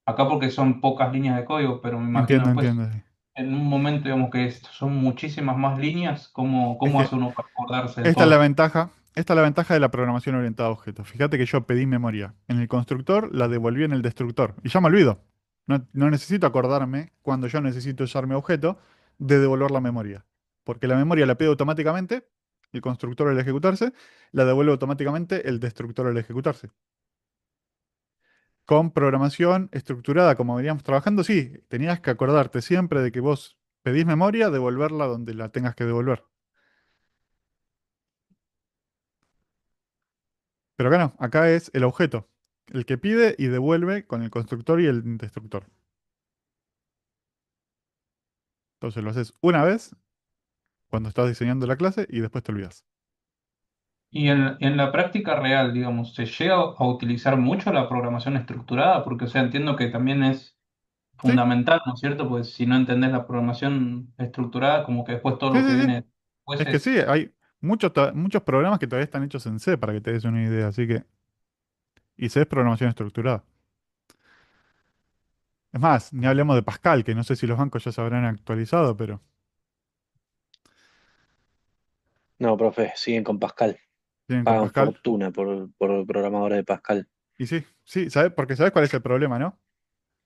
acá porque son pocas líneas de código, pero me imagino entiendo, después entiendo. Sí. en un momento, digamos que son muchísimas más líneas, ¿cómo, Es cómo que hace uno para acordarse de esta es la todo? ventaja. Esta es la ventaja de la programación orientada a objetos. Fíjate que yo pedí memoria en el constructor, la devolví en el destructor. Y ya me olvido. No necesito acordarme cuando yo necesito usar mi objeto de devolver la memoria. porque la memoria la pide automáticamente, el constructor al ejecutarse, la devuelve automáticamente el destructor al ejecutarse. Con programación estructurada, como veníamos trabajando, sí, tenías que acordarte siempre de que vos pedís memoria, devolverla donde la tengas que devolver. Pero acá no, acá es el objeto, el que pide y devuelve con el constructor y el destructor. Entonces lo haces una vez cuando estás diseñando la clase y después te olvidas. Y en la práctica real, digamos, ¿se llega a utilizar mucho la programación estructurada? Porque, o sea, entiendo que también es Sí, fundamental, ¿no es cierto? Pues si no entendés la programación estructurada, como que después todo sí, lo que sí, sí. viene después Es que sí, es... hay muchos programas que todavía están hechos en C para que te des una idea, así que... Y C es programación estructurada. Es más, ni hablemos de Pascal, que no sé si los bancos ya se habrán actualizado, pero No, profe, siguen con Pascal. tienen con Pagan Pascal. fortuna por programadores de Pascal. Y sí, sí, ¿sabes? Porque ¿sabes cuál es el problema, no?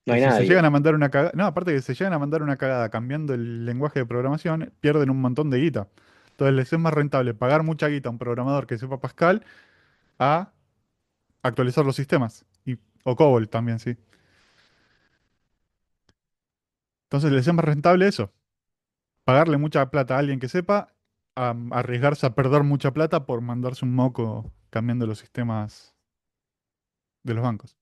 No Que hay si se llegan nadie. a mandar una cagada, no, aparte que se llegan a mandar una cagada cambiando el lenguaje de programación, pierden un montón de guita. Entonces les es más rentable pagar mucha guita a un programador que sepa Pascal a actualizar los sistemas. O COBOL también, sí. Entonces les es más rentable eso, pagarle mucha plata a alguien que sepa, a arriesgarse a perder mucha plata por mandarse un moco cambiando los sistemas de los bancos.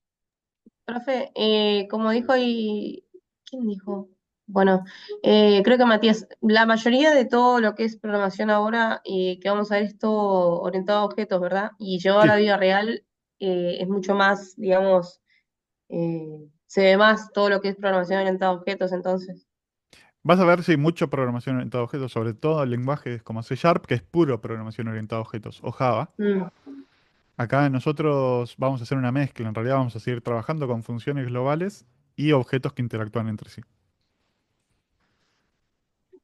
Profe, como dijo y... ¿Quién dijo? Bueno, creo que Matías, la mayoría de todo lo que es programación ahora, que vamos a ver es todo orientado a objetos, ¿verdad? Y llevado a la Sí, vida real, es mucho más, digamos, se ve más todo lo que es programación orientada a objetos, entonces. vas a ver, sí, mucho programación orientada a objetos, sobre todo lenguajes como C Sharp, que es puro programación orientada a objetos, o Java. Mm, Acá nosotros vamos a hacer una mezcla, en realidad vamos a seguir trabajando con funciones globales y objetos que interactúan entre sí.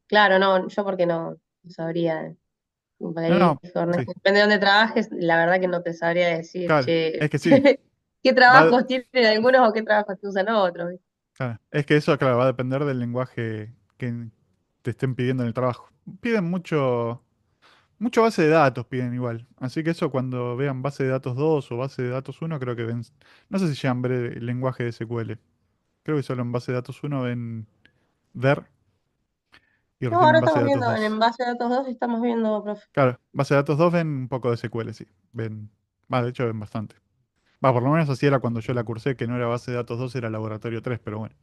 claro, no, yo porque no sabría. Porque No, ahí no, dijo sí, Ernesto, depende de dónde trabajes, la verdad que no te sabría decir, claro, che, es que sí, qué va, trabajos tienen algunos o qué trabajos te usan otros. claro, es que eso, claro, va a depender del lenguaje que te estén pidiendo en el trabajo. Piden mucho base de datos, piden igual. Así que eso cuando vean base de datos 2 o base de datos uno creo que ven, no sé si llegan a ver el lenguaje de SQL. Creo que solo en base de datos uno ven ver y No, recién ahora en base estamos de datos viendo, en 2. Envase de Datos 2 estamos viendo, profe. Claro, base de datos 2 ven un poco de SQL, sí. Ven, va, de hecho ven bastante. Va, por lo menos así era cuando yo la cursé, que no era base de datos 2 era laboratorio 3 pero bueno.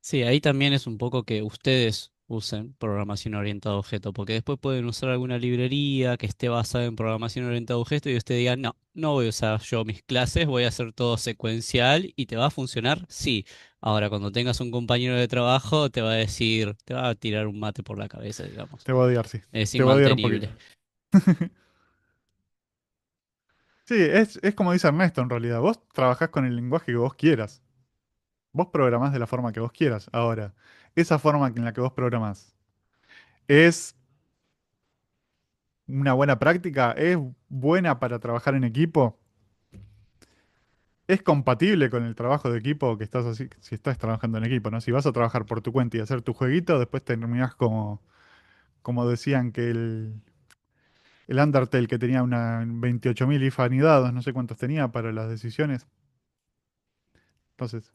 Sí, ahí también es un poco que ustedes usen programación orientada a objeto, porque después pueden usar alguna librería que esté basada en programación orientada a objeto y usted diga, no, no voy a usar yo mis clases, voy a hacer todo secuencial y te va a funcionar, sí. Ahora, cuando tengas un compañero de trabajo, te va a decir, te va a tirar un mate por la cabeza, digamos. Te voy a odiar, sí. Es Te voy a odiar un poquito. inmantenible. Sí, es como dice Ernesto en realidad. Vos trabajás con el lenguaje que vos quieras. Vos programás de la forma que vos quieras. Ahora, esa forma en la que vos programás es una buena práctica, es buena para trabajar en equipo, es compatible con el trabajo de equipo que estás así, si estás trabajando en equipo, ¿no? Si vas a trabajar por tu cuenta y hacer tu jueguito, después terminás como decían que el Undertale que tenía una 28.000 if anidados, no sé cuántos tenía para las decisiones. Entonces,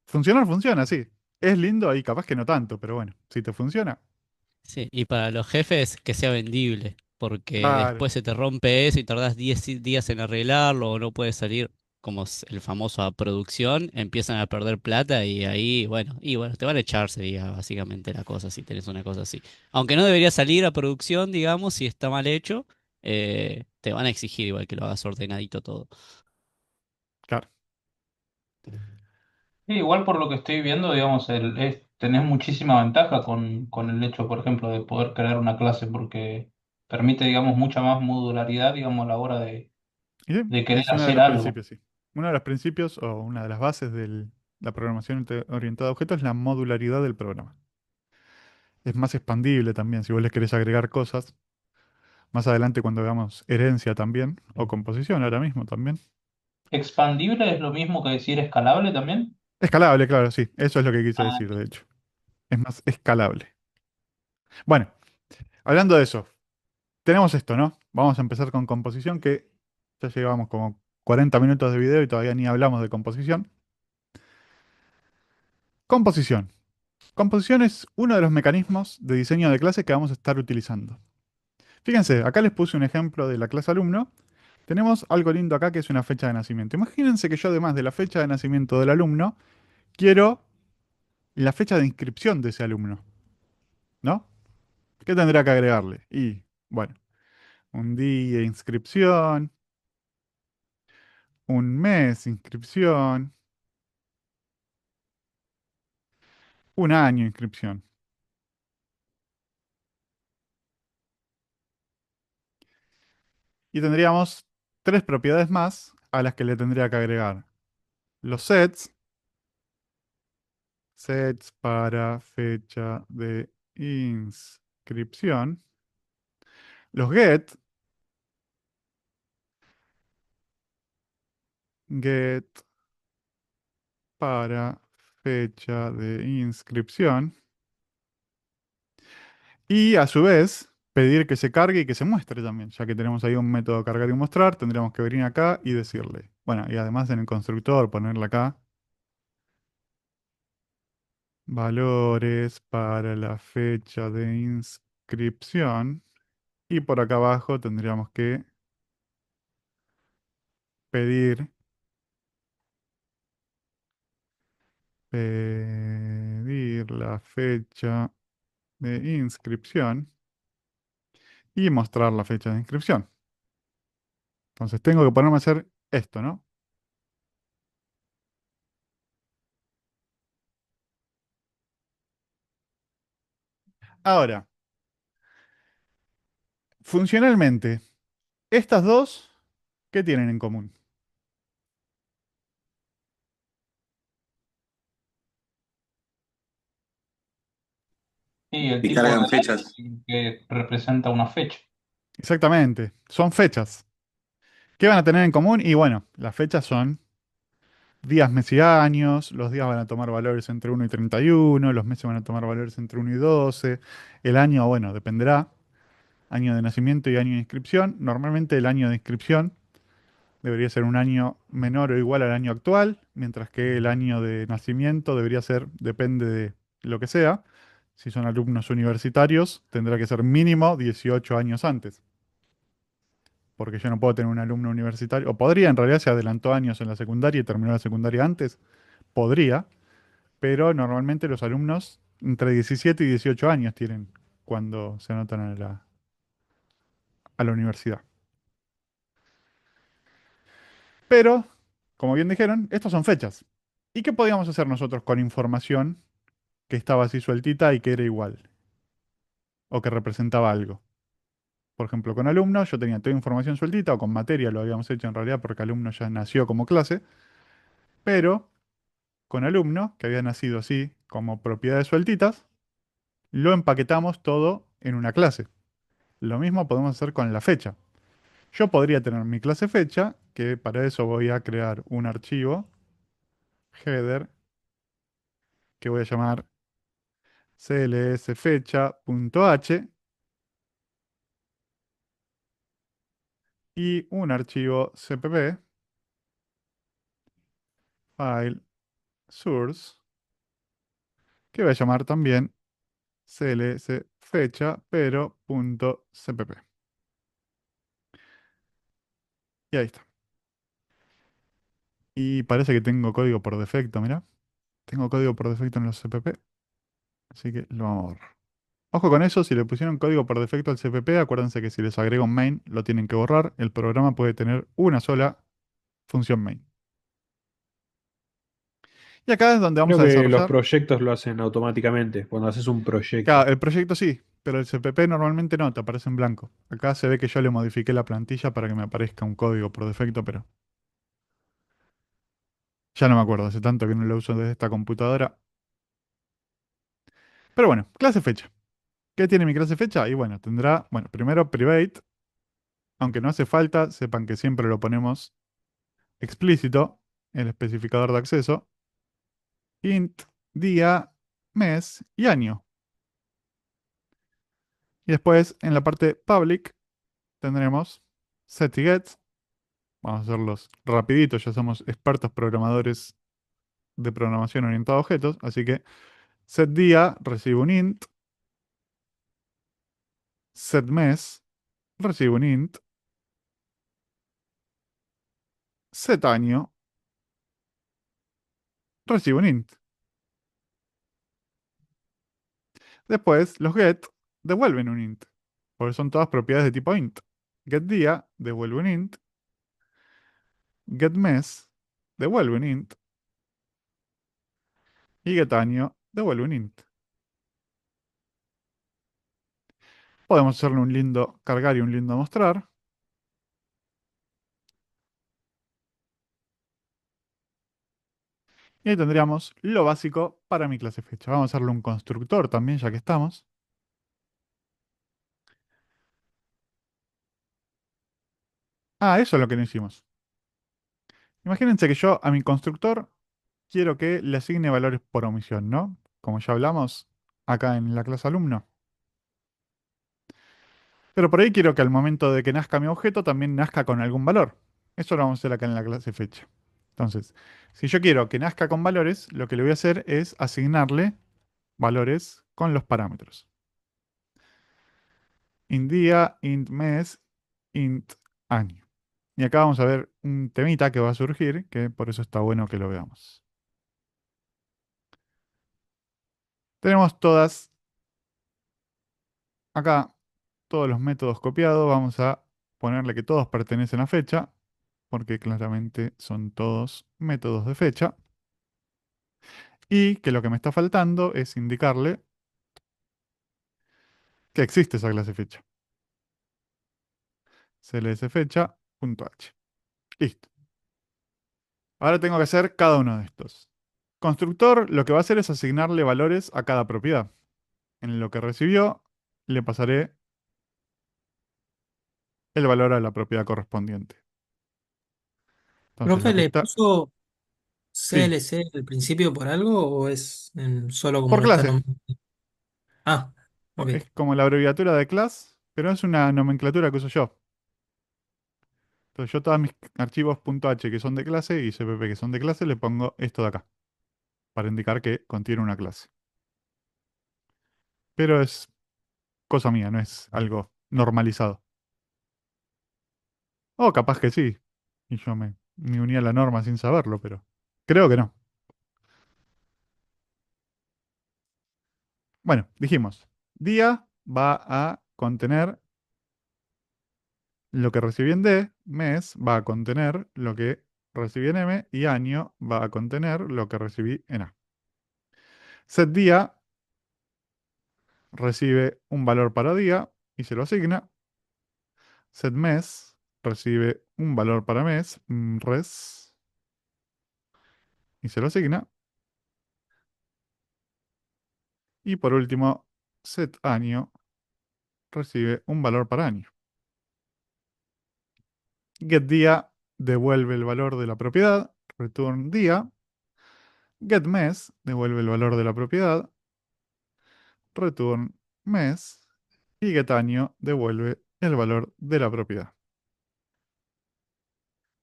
funcionar funciona, sí. Es lindo y capaz que no tanto, pero bueno, si te funciona, Sí, y para los jefes que sea vendible, porque claro, después se te rompe eso y tardás 10 días en arreglarlo o no puede salir como el famoso a producción, empiezan a perder plata y ahí, bueno, te van a echar, sería básicamente la cosa si tenés una cosa así. Aunque no debería salir a producción, digamos, si está mal hecho, te van a exigir igual que lo hagas ordenadito todo. claro. Sí, igual por lo que estoy viendo, digamos, tenés muchísima ventaja con el hecho, por ejemplo, de poder crear una clase, porque permite, digamos, mucha más modularidad, digamos, a la hora Y sí, de querer es uno de hacer los algo. principios, sí. Uno de los principios o una de las bases de la programación orientada a objetos es la modularidad del programa. Es más expandible también, si vos le querés agregar cosas. Más adelante cuando veamos herencia también, o composición ahora mismo también. ¿Expandible es lo mismo que decir escalable también? Escalable, claro, sí. Eso es lo que quise Ah, decir, de hecho. Es más escalable. Bueno, hablando de eso, tenemos esto, ¿no? Vamos a empezar con composición, que ya llevamos como 40 minutos de video y todavía ni hablamos de composición. Composición. Composición es uno de los mecanismos de diseño de clase que vamos a estar utilizando. Fíjense, acá les puse un ejemplo de la clase alumno. Tenemos algo lindo acá que es una fecha de nacimiento. Imagínense que yo además de la fecha de nacimiento del alumno, quiero la fecha de inscripción de ese alumno, ¿no? ¿Qué tendría que agregarle? Y, bueno, un día de inscripción, un mes de inscripción, un año de inscripción. Y tendríamos tres propiedades más a las que le tendría que agregar los sets para fecha de inscripción, los get para fecha de inscripción, y a su vez pedir que se cargue y que se muestre también, ya que tenemos ahí un método cargar y mostrar, tendríamos que venir acá y decirle, bueno, y además en el constructor ponerle acá valores para la fecha de inscripción, y por acá abajo tendríamos que pedir, pedir la fecha de inscripción y mostrar la fecha de inscripción. Entonces tengo que ponerme a hacer esto, ¿no? Ahora, funcionalmente, estas dos, ¿qué tienen en común? Y el Y tipo de cargan análisis fechas. que representa una fecha. Exactamente, son fechas. ¿Qué van a tener en común? Y bueno, las fechas son días, meses y años, los días van a tomar valores entre 1 y 31, los meses van a tomar valores entre 1 y 12, el año, bueno, dependerá, año de nacimiento y año de inscripción. Normalmente el año de inscripción debería ser un año menor o igual al año actual, mientras que el año de nacimiento debería ser, depende de lo que sea. Si son alumnos universitarios, tendrá que ser mínimo 18 años antes, porque yo no puedo tener un alumno universitario, o podría, en realidad se adelantó años en la secundaria y terminó la secundaria antes, podría, pero normalmente los alumnos entre 17 y 18 años tienen cuando se anotan a la universidad. Pero, como bien dijeron, estas son fechas. ¿Y qué podíamos hacer nosotros con información que estaba así sueltita y que era igual, o que representaba algo? Por ejemplo, con alumnos yo tenía toda información sueltita, o con materia lo habíamos hecho en realidad porque alumno ya nació como clase, pero con alumno, que había nacido así, como propiedades sueltitas, lo empaquetamos todo en una clase. Lo mismo podemos hacer con la fecha. Yo podría tener mi clase fecha, que para eso voy a crear un archivo, header, que voy a llamar clsfecha.h, y un archivo cpp, file source, que voy a llamar también clsfecha, pero .cpp. Y ahí está. Y parece que tengo código por defecto, mira. Tengo código por defecto en los CPP, así que lo vamos a borrar. Ojo con eso, si le pusieron código por defecto al CPP, acuérdense que si les agrego un main, lo tienen que borrar. El programa puede tener una sola función main. Y acá es donde vamos Creo a que los desarrollar. proyectos lo hacen automáticamente cuando haces un proyecto. Claro, el proyecto sí, pero el CPP normalmente no, te aparece en blanco. Acá se ve que yo le modifiqué la plantilla para que me aparezca un código por defecto, pero ya no me acuerdo, hace tanto que no lo uso desde esta computadora. Pero bueno, clase fecha. ¿Qué tiene mi clase fecha? Y bueno, tendrá, bueno, primero private, aunque no hace falta, sepan que siempre lo ponemos explícito, el especificador de acceso, int, día, mes y año. Y después en la parte public tendremos set y get. Vamos a hacerlos rapiditos, ya somos expertos programadores de programación orientada a objetos, así que set día recibe un int, set mes recibe un int, set año recibe un int. Después los get devuelven un int, porque son todas propiedades de tipo int. Get día devuelve un int, get mes devuelve un int y get año devuelve un int. Podemos hacerle un lindo cargar y un lindo mostrar. Y ahí tendríamos lo básico para mi clase fecha. Vamos a hacerle un constructor también, ya que estamos. Ah, eso es lo que no hicimos. Imagínense que yo a mi constructor quiero que le asigne valores por omisión, ¿no? Como ya hablamos acá en la clase alumno. Pero por ahí quiero que al momento de que nazca mi objeto también nazca con algún valor. Eso lo vamos a hacer acá en la clase fecha. Entonces, si yo quiero que nazca con valores, lo que le voy a hacer es asignarle valores con los parámetros. Int día, int mes, int año. Y acá vamos a ver un temita que va a surgir, que por eso está bueno que lo veamos. Tenemos acá todos los métodos copiados. Vamos a ponerle que todos pertenecen a fecha, porque claramente son todos métodos de fecha. Y que lo que me está faltando es indicarle que existe esa clase fecha. clsfecha.h. Listo. Ahora tengo que hacer cada uno de estos. Constructor lo que va a hacer es asignarle valores a cada propiedad. En lo que recibió, le pasaré el valor a la propiedad correspondiente. Entonces, Profe, lo que ¿le está... puso Sí, CLC al principio por algo o es solo como por lo está clase. nombrando? Ah, ok. Es como la abreviatura de class, pero es una nomenclatura que uso yo. Entonces, yo todos mis archivos .h que son de clase y cpp que son de clase, le pongo esto de acá, para indicar que contiene una clase. Pero es cosa mía, no es algo normalizado. O capaz que sí. Y yo me uní a la norma sin saberlo, pero creo que no. Bueno, dijimos, día va a contener lo que recibí en D, mes va a contener lo que recibí en M y año va a contener lo que recibí en A. Set día recibe un valor para día y se lo asigna. Set mes recibe un valor para mes, res, y se lo asigna. Y por último, set año recibe un valor para año. Get día devuelve el valor de la propiedad, return día. Get mes devuelve el valor de la propiedad, return mes. Y get año devuelve el valor de la propiedad.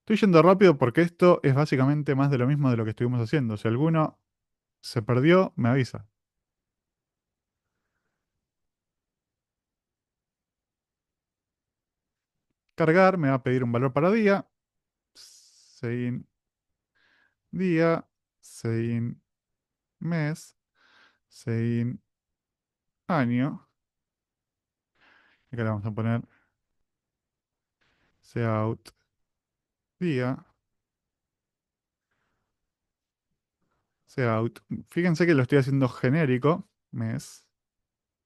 Estoy yendo rápido porque esto es básicamente más de lo mismo de lo que estuvimos haciendo. Si alguno se perdió, me avisa. Cargar me va a pedir un valor para día. Sein día. Sein mes. Sein año. Y acá le vamos a poner Cout día. Cout. Fíjense que lo estoy haciendo genérico, mes.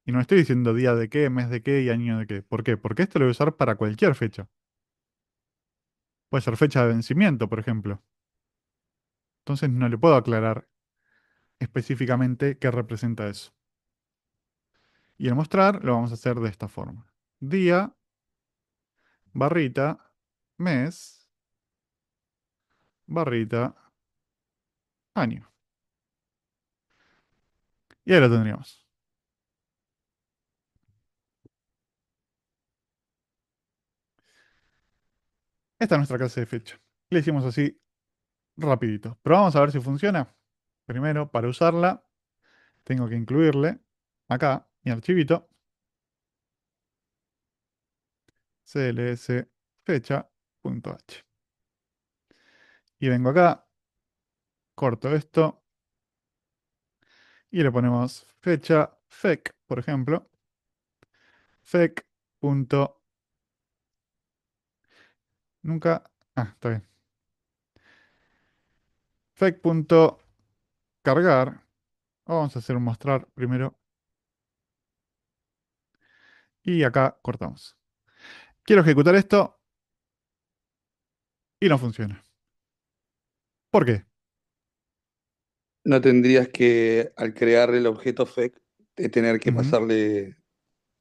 Y no estoy diciendo día de qué, mes de qué y año de qué. ¿Por qué? Porque esto lo voy a usar para cualquier fecha. Puede ser fecha de vencimiento, por ejemplo. Entonces no le puedo aclarar específicamente qué representa eso. Y el mostrar lo vamos a hacer de esta forma. Día, barrita, mes, barrita, año. Y ahí lo tendríamos. Esta es nuestra clase de fecha. Le hicimos así rapidito. Pero vamos a ver si funciona. Primero, para usarla, tengo que incluirle acá mi archivito cls fecha.h. Y vengo acá, corto esto y le ponemos fecha fec, por ejemplo, fec. punto- Nunca. Ah, está bien. Fec.cargar. Vamos a hacer un mostrar primero. Y acá cortamos. Quiero ejecutar esto y no funciona. ¿Por qué? No tendrías que, al crear el objeto FEC, tener que Ujú, pasarle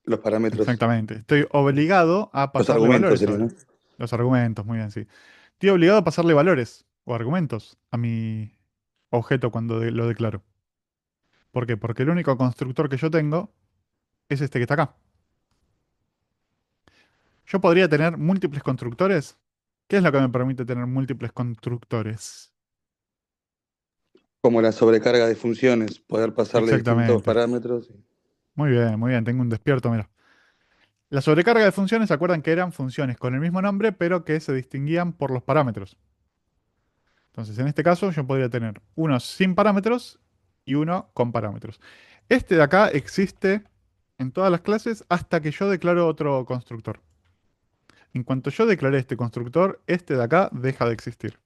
los parámetros, exactamente. Estoy obligado a los pasarle argumentos valores sería, ¿no? ahora. Los argumentos, muy bien, sí. Estoy obligado a pasarle valores o argumentos a mi objeto cuando lo declaro. ¿Por qué? Porque el único constructor que yo tengo es este que está acá. Yo podría tener múltiples constructores. ¿Qué es lo que me permite tener múltiples constructores? Como la sobrecarga de funciones, poder pasarle distintos Exactamente. parámetros. Muy bien, muy bien. Tengo un despierto, mira. La sobrecarga de funciones, ¿se acuerdan que eran funciones con el mismo nombre, pero que se distinguían por los parámetros? Entonces, en este caso, yo podría tener uno sin parámetros y uno con parámetros. Este de acá existe en todas las clases hasta que yo declaro otro constructor. En cuanto yo declaré este constructor, este de acá deja de existir.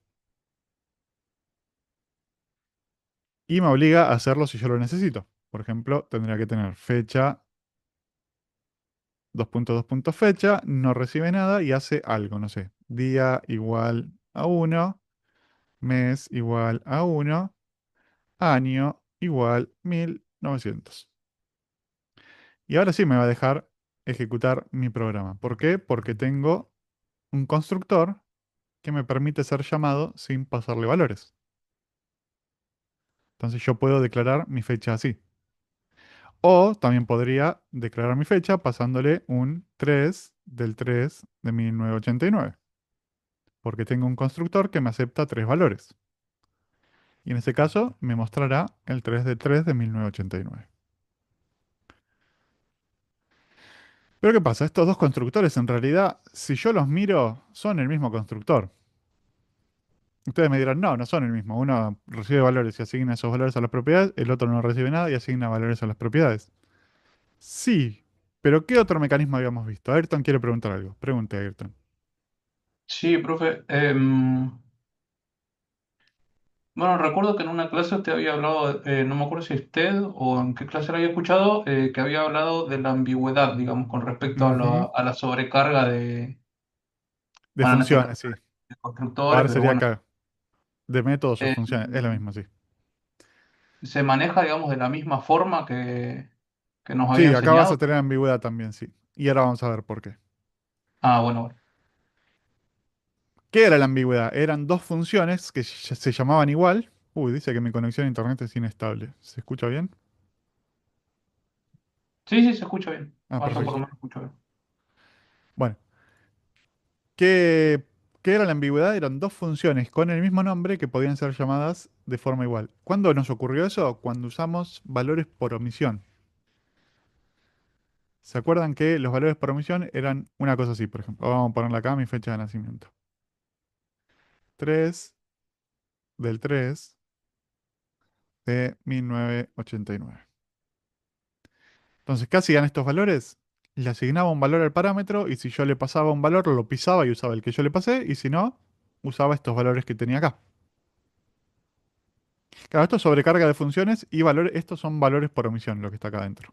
Y me obliga a hacerlo si yo lo necesito. Por ejemplo, tendría que tener fecha, fecha, no recibe nada y hace algo, no sé. Día igual a uno, mes igual a uno, año igual 1900. Y ahora sí me va a dejar ejecutar mi programa. ¿Por qué? Porque tengo un constructor que me permite ser llamado sin pasarle valores. Entonces yo puedo declarar mi fecha así. O también podría declarar mi fecha pasándole un 3 del 3 de 1989, porque tengo un constructor que me acepta tres valores. Y en este caso me mostrará el 3 del 3 de 1989. Pero ¿qué pasa? Estos dos constructores en realidad, si yo los miro, son el mismo constructor. Ustedes me dirán, no, no son el mismo. Uno recibe valores y asigna esos valores a las propiedades, el otro no recibe nada y asigna valores a las propiedades. Sí, pero ¿qué otro mecanismo habíamos visto? Ayrton quiere preguntar algo. Pregunte, Ayrton. Sí, profe. Bueno, recuerdo que en una clase usted había hablado, no me acuerdo si usted o en qué clase lo había escuchado, que había hablado de la ambigüedad, digamos, con respecto a Ujú. a la sobrecarga De bueno, en este caso, funciones, sí. de constructores, Ahora pero sería bueno, acá. De métodos o eh, funciones. Es lo mismo, sí. se maneja, digamos, de la misma forma que nos había Sí, acá vas a enseñado. tener ambigüedad también, sí. Y ahora vamos a ver por qué. Ah, bueno, bueno. ¿Qué era la ambigüedad? Eran dos funciones que se llamaban igual. Uy, dice que mi conexión a internet es inestable. ¿Se escucha bien? Sí, sí, se escucha bien. Ah, Ah, yo por perfecto. lo menos escucho bien. Bueno, ¿qué, qué era la ambigüedad? Eran dos funciones con el mismo nombre que podían ser llamadas de forma igual. ¿Cuándo nos ocurrió eso? Cuando usamos valores por omisión. ¿Se acuerdan que los valores por omisión eran una cosa así, por ejemplo? Vamos a ponerle acá mi fecha de nacimiento. 3 del 3 de 1989. Entonces, ¿qué hacían estos valores? Le asignaba un valor al parámetro y si yo le pasaba un valor, lo pisaba y usaba el que yo le pasé, y si no, usaba estos valores que tenía acá. Claro, esto es sobrecarga de funciones y valores, estos son valores por omisión, lo que está acá adentro.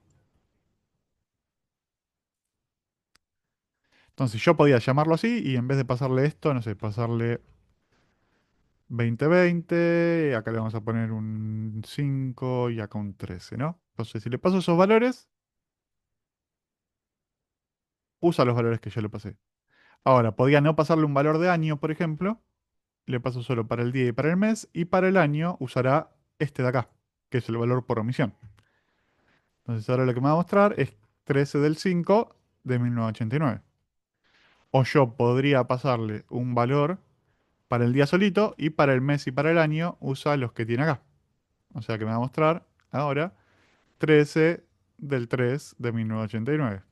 Entonces yo podía llamarlo así y en vez de pasarle esto, no sé, pasarle 2020, acá le vamos a poner un 5 y acá un 13, ¿no? Entonces si le paso esos valores, usa los valores que yo le pasé. Ahora, podía no pasarle un valor de año, por ejemplo, le paso solo para el día y para el mes, y para el año usará este de acá, que es el valor por omisión. Entonces ahora lo que me va a mostrar es 13 del 5 de 1989. O yo podría pasarle un valor para el día solito y para el mes y para el año usa los que tiene acá. O sea que me va a mostrar ahora 13 del 3 de 1989.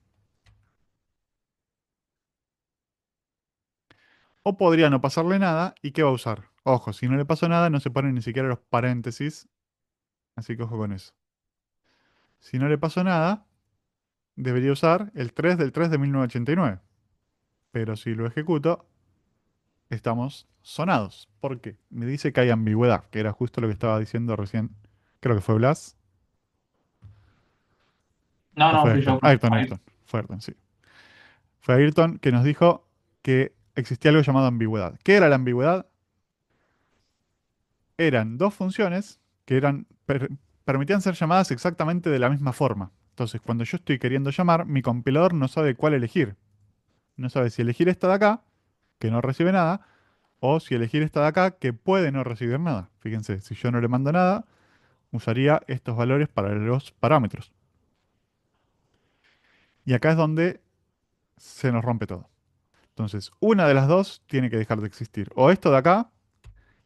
O podría no pasarle nada y ¿qué va a usar? Ojo, si no le pasó nada no se ponen ni siquiera los paréntesis, así que ojo con eso. Si no le pasó nada, debería usar el 3 del 3 de 1989. Pero si lo ejecuto, estamos sonados. ¿Por qué? Me dice que hay ambigüedad, que era justo lo que estaba diciendo recién. Creo que fue Blas. No, ¿O no, fue fui Ayrton? yo. Ayrton, Ahí. Ayrton. Fue Ayrton, sí. Fue Ayrton que nos dijo que existía algo llamado ambigüedad. ¿Qué era la ambigüedad? Eran dos funciones que permitían ser llamadas exactamente de la misma forma. Entonces, cuando yo estoy queriendo llamar, mi compilador no sabe cuál elegir. No sabe si elegir esta de acá, que no recibe nada, o si elegir esta de acá, que puede no recibir nada. Fíjense, si yo no le mando nada, usaría estos valores para los parámetros. Y acá es donde se nos rompe todo. Entonces, una de las dos tiene que dejar de existir. O esto de acá,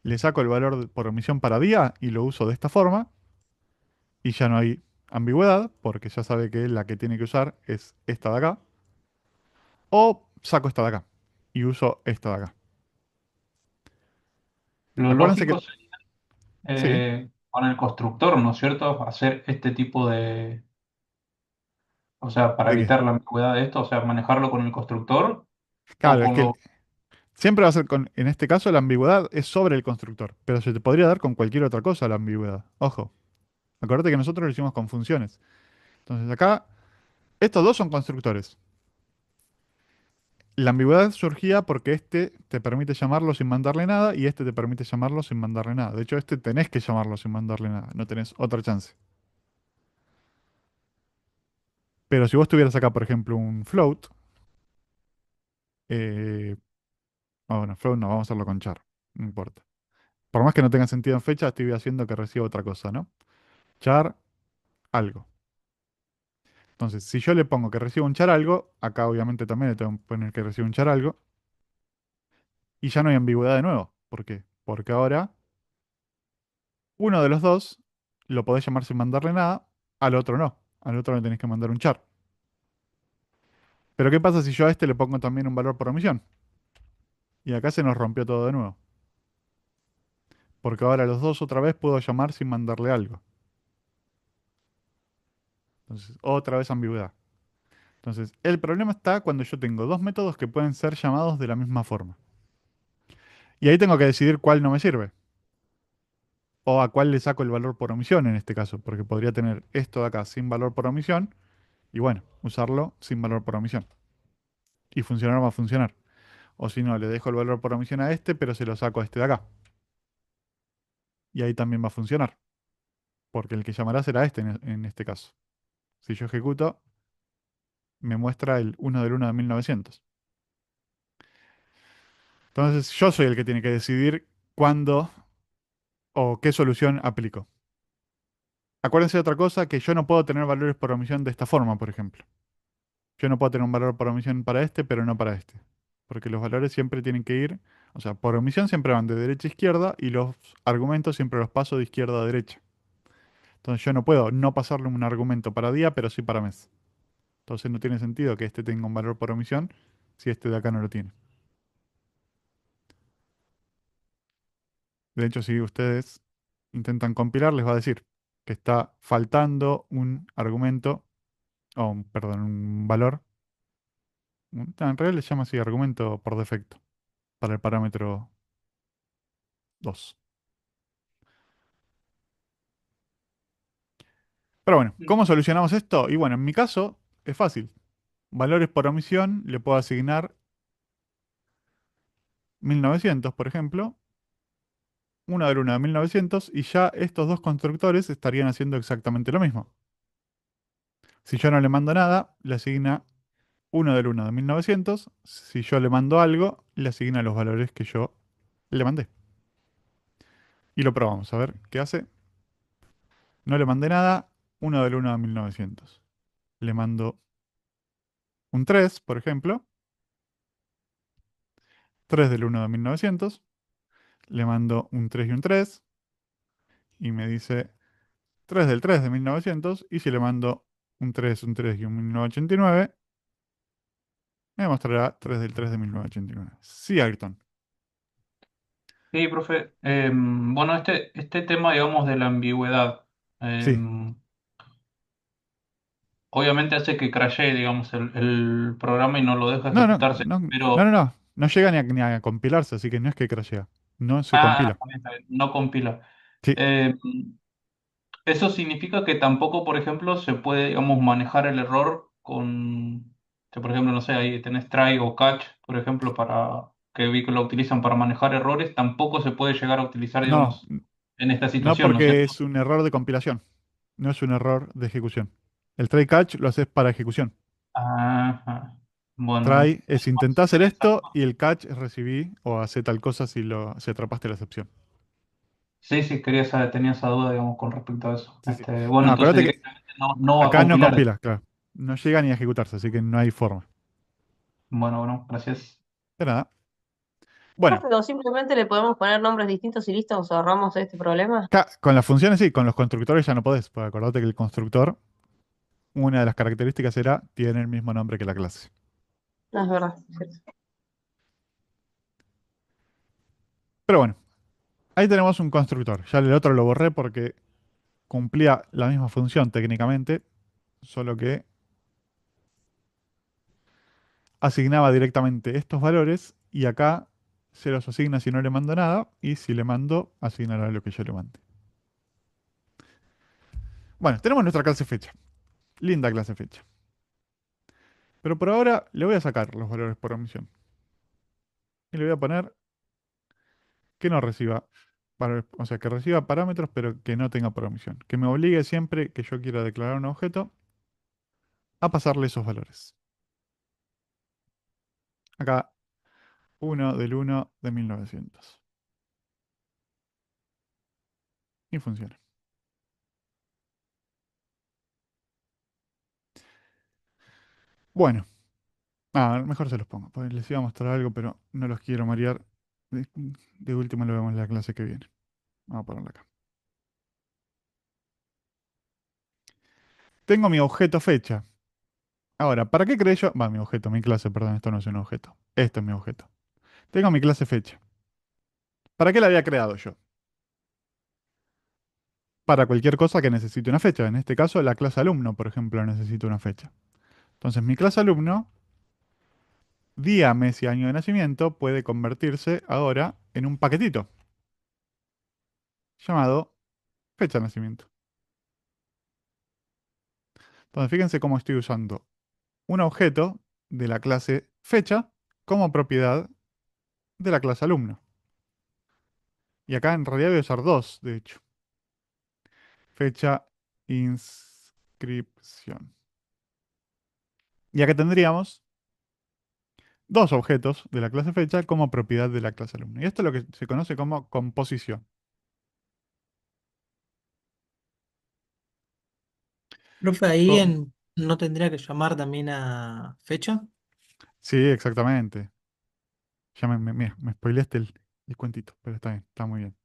le saco el valor por omisión para día y lo uso de esta forma, y ya no hay ambigüedad, porque ya sabe que la que tiene que usar es esta de acá. O saco esta de acá y uso esta de acá. Lo Acuérdense lógico que... sería Sí, con el constructor, ¿no es cierto? Hacer este tipo de, o sea, para ¿de qué? evitar la ambigüedad de esto, o sea, manejarlo con el constructor o Claro, es con que lo... siempre va a ser con... En este caso la ambigüedad es sobre el constructor, pero se te podría dar con cualquier otra cosa la ambigüedad. Ojo, acuérdate que nosotros lo hicimos con funciones. Entonces acá, estos dos son constructores. La ambigüedad surgía porque este te permite llamarlo sin mandarle nada y este te permite llamarlo sin mandarle nada. De hecho, este tenés que llamarlo sin mandarle nada, no tenés otra chance. Pero si vos tuvieras acá, por ejemplo, un float, eh, bueno, float no, vamos a hacerlo con char, no importa. Por más que no tenga sentido en fecha, estoy haciendo que reciba otra cosa, ¿no? Char algo. Entonces, si yo le pongo que reciba un char algo, acá obviamente también le tengo que poner que reciba un char algo, y ya no hay ambigüedad de nuevo. ¿Por qué? Porque ahora uno de los dos lo podés llamar sin mandarle nada, al otro no. Al otro le tenés que mandar un char. Pero ¿qué pasa si yo a este le pongo también un valor por omisión? Y acá se nos rompió todo de nuevo. Porque ahora los dos otra vez puedo llamar sin mandarle algo. Entonces, otra vez ambigüedad. Entonces, el problema está cuando yo tengo dos métodos que pueden ser llamados de la misma forma. Y ahí tengo que decidir cuál no me sirve. O a cuál le saco el valor por omisión en este caso. Porque podría tener esto de acá sin valor por omisión. Y bueno, usarlo sin valor por omisión. Y funcionar va a funcionar. O si no, le dejo el valor por omisión a este, pero se lo saco a este de acá. Y ahí también va a funcionar. Porque el que llamará será este en este caso. Si yo ejecuto, me muestra el 1 del 1 de 1900. Entonces yo soy el que tiene que decidir cuándo o qué solución aplico. Acuérdense de otra cosa, que yo no puedo tener valores por omisión de esta forma, por ejemplo. Yo no puedo tener un valor por omisión para este, pero no para este. Porque los valores siempre tienen que ir, o sea, por omisión siempre van de derecha a izquierda y los argumentos siempre los paso de izquierda a derecha. Entonces yo no puedo no pasarle un argumento para día, pero sí para mes. Entonces no tiene sentido que este tenga un valor por omisión si este de acá no lo tiene. De hecho, si ustedes intentan compilar, les va a decir que está faltando un argumento, perdón, un valor. En realidad le llama así argumento por defecto para el parámetro 2. Pero bueno, ¿cómo solucionamos esto? Y bueno, en mi caso es fácil. Valores por omisión le puedo asignar 1900, por ejemplo, una de luna de 1900, y ya estos dos constructores estarían haciendo exactamente lo mismo. Si yo no le mando nada, le asigna uno del uno de 1900. Si yo le mando algo, le asigna los valores que yo le mandé. Y lo probamos, a ver qué hace. No le mandé nada, uno del uno de 1900. Le mando un 3, por ejemplo, 3 del 1 de 1900, le mando un 3 y un 3, y me dice 3 del 3 de 1900, y si le mando un 3 y un 1989, me mostrará 3 del 3 de 1989. Sí, Ayrton. Sí, profe. Bueno, este tema, digamos, de la ambigüedad, Sí. obviamente hace que crashee, digamos, el programa y no lo deja No, no, ejecutarse, no, no, pero... no, no. No llega ni a compilarse, así que no es que crashea. No se Ah, compila. también está bien, no compila. Sí. Em, Eso significa que tampoco, por ejemplo, se puede, digamos, manejar el error con, que, por ejemplo, no sé, ahí tenés try o catch, por ejemplo, para que vi que lo utilizan para manejar errores, tampoco se puede llegar a utilizar, No, digamos, en esta no situación, ¿no es porque cierto? es un error de compilación. No es un error de ejecución. El try catch lo haces para ejecución. Ajá. Bueno, bueno. Try es intentar hacer esto y el catch es recibí o hacer tal cosa si atrapaste la excepción. Sí, sí, tenía esa duda, digamos, con respecto a eso. Sí, sí. Bueno, No, entonces acuérdate que directamente no va a acá no compilar. compila, claro. No llega ni a ejecutarse, así que no hay forma. Bueno, bueno, gracias. De nada. Bueno, Profe, o simplemente le podemos poner nombres distintos y listo, nos ahorramos este problema. acá con las funciones sí, con los constructores ya no podés. Porque acordate que el constructor, una de las características era, tiene el mismo nombre que la clase. No es verdad, es cierto. Pero bueno, ahí tenemos un constructor. Ya el otro lo borré porque cumplía la misma función técnicamente, solo que asignaba directamente estos valores y acá se los asigna si no le mando nada y si le mando, asignará lo que yo le mande. Bueno, tenemos nuestra clase fecha. Linda clase fecha. Pero por ahora le voy a sacar los valores por omisión. Y le voy a poner que no reciba valores, o sea, que reciba parámetros pero que no tenga por omisión. Que me obligue siempre que yo quiera declarar un objeto a pasarle esos valores. Acá 1 del 1 de 1900. Y funciona. Bueno, mejor se los pongo, porque les iba a mostrar algo, pero no los quiero marear. De último lo vemos en la clase que viene. Vamos a ponerlo acá. Tengo mi objeto fecha. Ahora, ¿para qué creé yo? Mi objeto, mi clase, perdón, esto no es un objeto. Esto es mi objeto. Tengo mi clase fecha. ¿Para qué la había creado yo? Para cualquier cosa que necesite una fecha. En este caso, la clase alumno, por ejemplo, necesita una fecha. Entonces, mi clase alumno, día, mes y año de nacimiento, puede convertirse ahora en un paquetito llamado fecha de nacimiento. Entonces, fíjense cómo estoy usando un objeto de la clase fecha como propiedad de la clase alumno. Y acá en realidad voy a usar dos, de hecho. Fecha inscripción. Y acá tendríamos dos objetos de la clase fecha como propiedad de la clase alumno. Y esto es lo que se conoce como composición. Profe, ahí Co- no tendría que llamar también a fecha. sí, exactamente. Ya mira, me spoileaste el cuentito, pero está bien, está muy bien.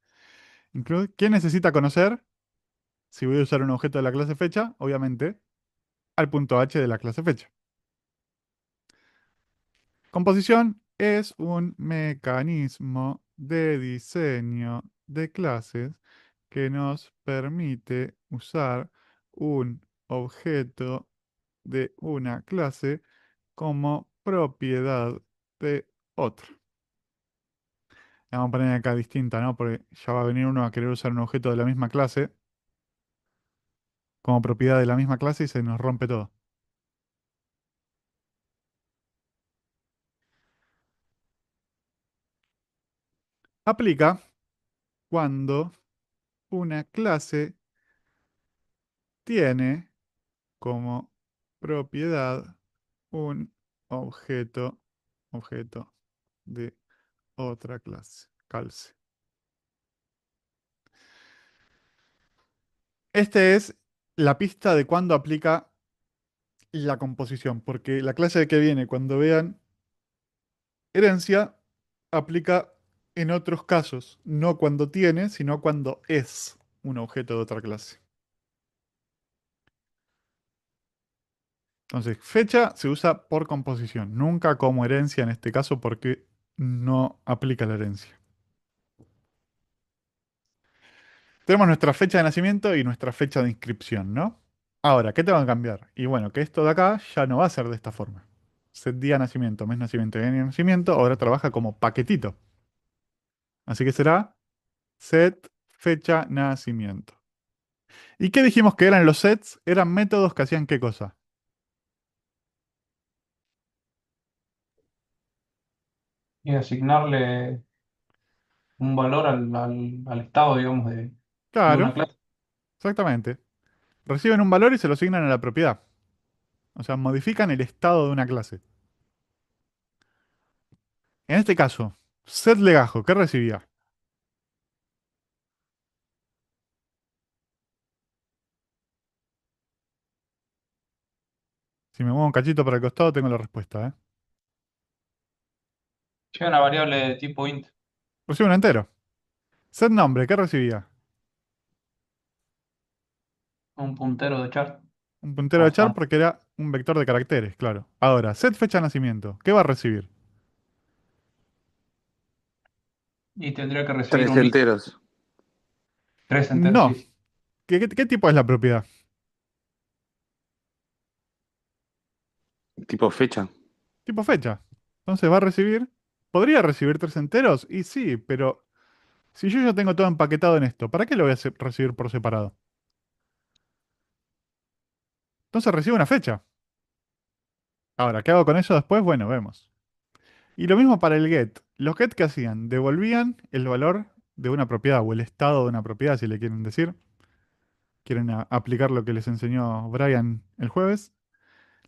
¿Qué necesita conocer? Si voy a usar un objeto de la clase fecha, obviamente, al punto H de la clase fecha. Composición es un mecanismo de diseño de clases que nos permite usar un objeto de una clase como propiedad de otra. Vamos a poner acá distinta, ¿no? Porque ya va a venir uno a querer usar un objeto de la misma clase como propiedad de la misma clase y se nos rompe todo. Aplica cuando una clase tiene como propiedad un objeto, objeto de otra clase, calce. Este es la pista de cuándo aplica la composición, porque la clase que viene, cuando vean herencia, aplica en otros casos, no cuando tiene, sino cuando es un objeto de otra clase. Entonces, fecha se usa por composición, nunca como herencia en este caso porque no aplica la herencia. Tenemos nuestra fecha de nacimiento y nuestra fecha de inscripción, ¿no? Ahora, ¿qué te van a cambiar? Y bueno, que esto de acá ya no va a ser de esta forma. Set día de nacimiento, mes nacimiento y año de nacimiento, ahora trabaja como paquetito. Así que será set fecha nacimiento. ¿Y qué dijimos que eran los sets? Eran métodos que hacían qué cosa. Y asignarle un valor al estado, digamos, de Claro, una clase. exactamente. Reciben un valor y se lo asignan a la propiedad. O sea, modifican el estado de una clase. En este caso, set legajo, ¿qué recibía? Si me muevo un cachito para el costado, tengo la respuesta, ¿eh? Llega una variable de tipo int, Recibe un entero. Set nombre, ¿qué recibía? un puntero de char Un puntero de char constante. porque era un vector de caracteres, claro. Ahora, set fecha de nacimiento, ¿qué va a recibir? Y tendría que recibir Tres un int, enteros. 3 enteros, No. sí, sí. ¿Qué tipo es la propiedad? Tipo fecha. Tipo fecha. Entonces va a recibir. ¿Podría recibir tres enteros? Y sí, pero si yo ya tengo todo empaquetado en esto, ¿para qué lo voy a recibir por separado? Entonces recibe una fecha. Ahora, ¿qué hago con eso después? Bueno, vemos. Y lo mismo para el get. Los get que hacían, devolvían el valor de una propiedad o el estado de una propiedad, si le quieren decir. Quieren aplicar lo que les enseñó Brian el jueves.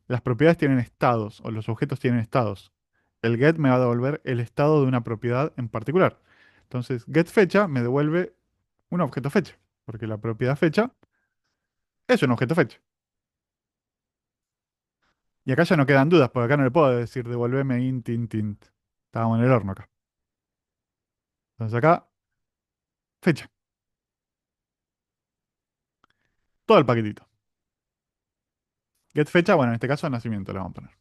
Las propiedades tienen estados o los objetos tienen estados. El get me va a devolver el estado de una propiedad en particular. Entonces, get fecha me devuelve un objeto fecha, porque la propiedad fecha es un objeto fecha. Y acá ya no quedan dudas, porque acá no le puedo decir devolveme int, int, int. Estábamos en el horno acá. Entonces acá, fecha. Todo el paquetito. Get fecha, bueno, en este caso nacimiento le vamos a poner.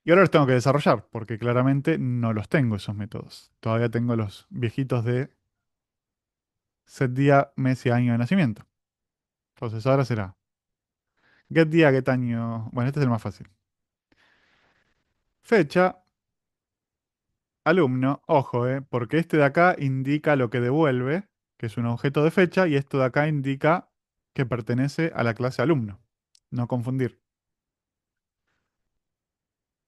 Y ahora los tengo que desarrollar, porque claramente no los tengo esos métodos. Todavía tengo los viejitos de set día, mes y año de nacimiento. Entonces ahora será get día, get año. Bueno, este es el más fácil. Fecha, alumno, ojo, porque este de acá indica lo que devuelve, que es un objeto de fecha, y esto de acá indica que pertenece a la clase alumno. No confundir.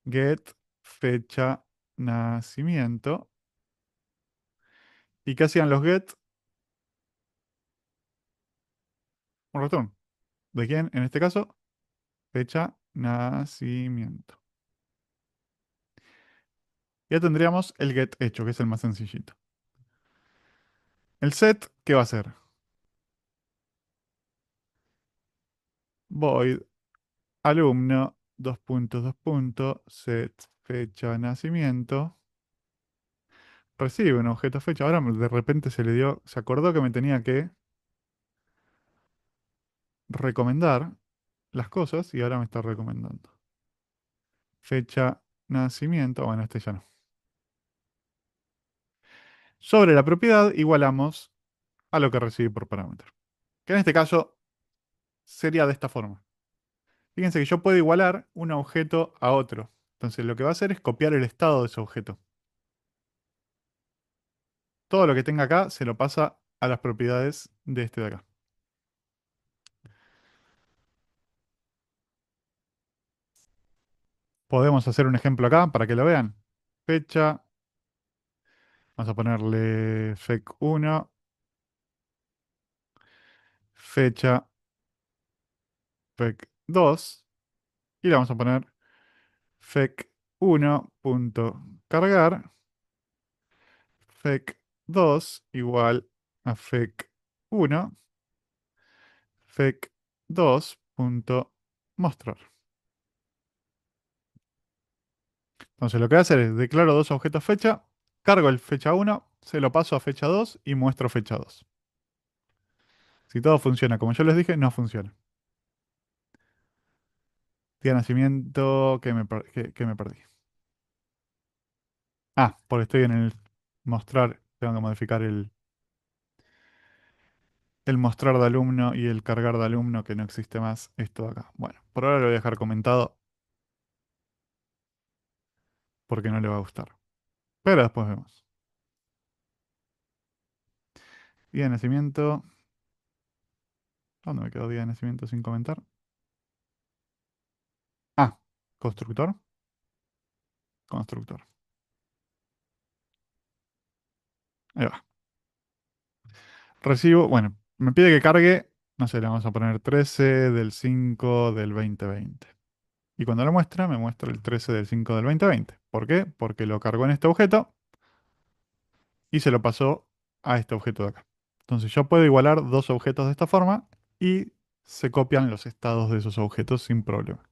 Get, fecha, nacimiento. ¿Y qué hacían los get? Un return. ¿De quién? En este caso, fecha, nacimiento. Ya tendríamos el get hecho, que es el más sencillito. El set, ¿qué va a hacer? Void alumno, dos puntos, dos puntos, set, fecha, nacimiento. Recibe un objeto fecha. Ahora de repente se le dio, se acordó que me tenía que recomendar las cosas y ahora me está recomendando. Fecha, nacimiento. Bueno, este ya no. Sobre la propiedad igualamos a lo que recibí por parámetro. Que en este caso sería de esta forma. Fíjense que yo puedo igualar un objeto a otro. Entonces lo que va a hacer es copiar el estado de ese objeto. Todo lo que tenga acá se lo pasa a las propiedades de este de acá. Podemos hacer un ejemplo acá para que lo vean. Fecha, vamos a ponerle fec1, fecha fec2 y le vamos a poner fec1.cargar, fec2 igual a fec1, fec2.mostrar. Entonces lo que voy a hacer es declaro dos objetos fecha, cargo el fecha uno, se lo paso a fecha 2 y muestro fecha 2. Si todo funciona como yo les dije, no funciona. Día de nacimiento que me perdí. Ah, porque estoy en el mostrar, tengo que modificar el mostrar de alumno y el cargar de alumno, que no existe más esto de acá. Bueno, por ahora lo voy a dejar comentado porque no le va a gustar. Pero después vemos. Día de nacimiento. ¿Dónde me quedó día de nacimiento sin comentar? Ah, constructor. Constructor. Ahí va. Recibo, bueno, me pide que cargue, no sé, le vamos a poner 13 del 5 del 2020. Y cuando lo muestra, me muestra el 13 del 5 del 2020. ¿Por qué? Porque lo cargó en este objeto y se lo pasó a este objeto de acá. Entonces yo puedo igualar dos objetos de esta forma y se copian los estados de esos objetos sin problema.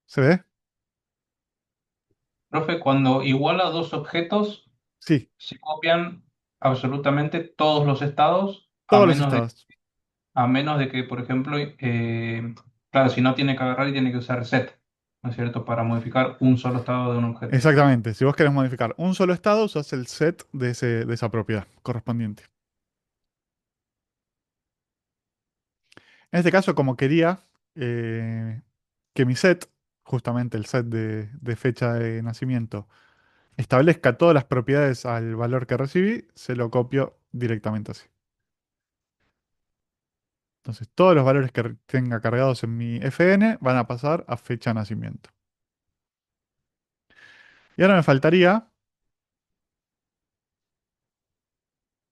¿Se ve? Profe, cuando iguala dos objetos, Sí, se copian absolutamente todos los estados, todos los estados. a menos de que, por ejemplo, claro, si no tiene que agarrar y tiene que usar set, ¿no es cierto?, para modificar un solo estado de un objeto. Exactamente. Si vos querés modificar un solo estado, usás el set de esa propiedad correspondiente. En este caso, como quería que mi set, justamente el set de fecha de nacimiento, establezca todas las propiedades al valor que recibí, se lo copio directamente así. Entonces, todos los valores que tenga cargados en mi fn van a pasar a fecha de nacimiento. Y ahora me faltaría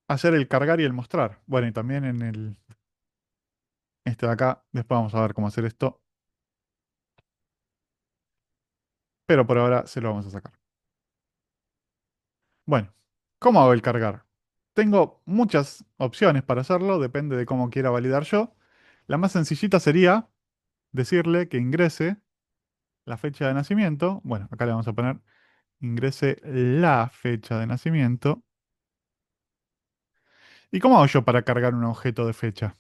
hacer el cargar y el mostrar. Bueno, y también en este de acá, después vamos a ver cómo hacer esto, pero por ahora se lo vamos a sacar. Bueno, ¿cómo hago el cargar? Tengo muchas opciones para hacerlo, depende de cómo quiera validar yo. La más sencillita sería decirle que ingrese la fecha de nacimiento. Bueno, acá le vamos a poner ingrese la fecha de nacimiento. ¿Y cómo hago yo para cargar un objeto de fecha?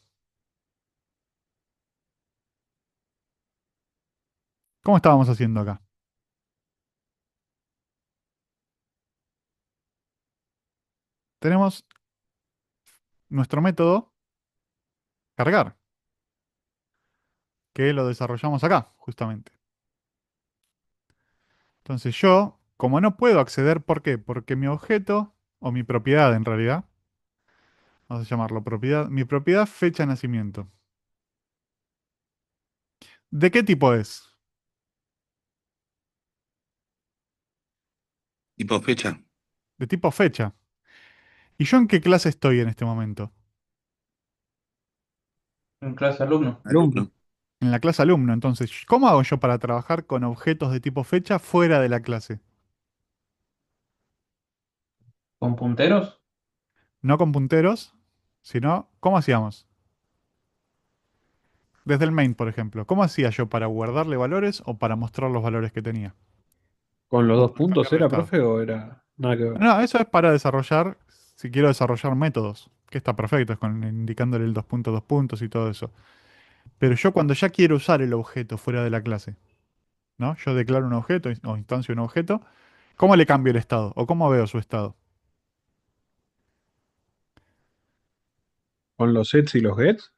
¿Cómo estábamos haciendo acá? Tenemos nuestro método cargar, que lo desarrollamos acá, justamente. Entonces yo, como no puedo acceder, ¿por qué? Porque mi objeto, o mi propiedad en realidad, vamos a llamarlo propiedad, mi propiedad fecha de nacimiento. ¿De qué tipo es? Tipo fecha. De tipo fecha. ¿Y yo en qué clase estoy en este momento? En clase alumno, Alumno. En la clase alumno. Entonces, ¿cómo hago yo para trabajar con objetos de tipo fecha fuera de la clase? con punteros, No con punteros, sino, ¿cómo hacíamos? Desde el main, por ejemplo. ¿Cómo hacía yo para guardarle valores o para mostrar los valores que tenía? ¿Con los O dos para puntos cambiarle era, estado. profe, o era nada que ver? No, eso es para desarrollar, si quiero desarrollar métodos, que está perfecto, es con indicándole el dos puntos y todo eso. Pero yo cuando ya quiero usar el objeto fuera de la clase, ¿no? Yo declaro un objeto o instancio un objeto, ¿cómo le cambio el estado? ¿O cómo veo su estado? ¿Con los sets y los gets?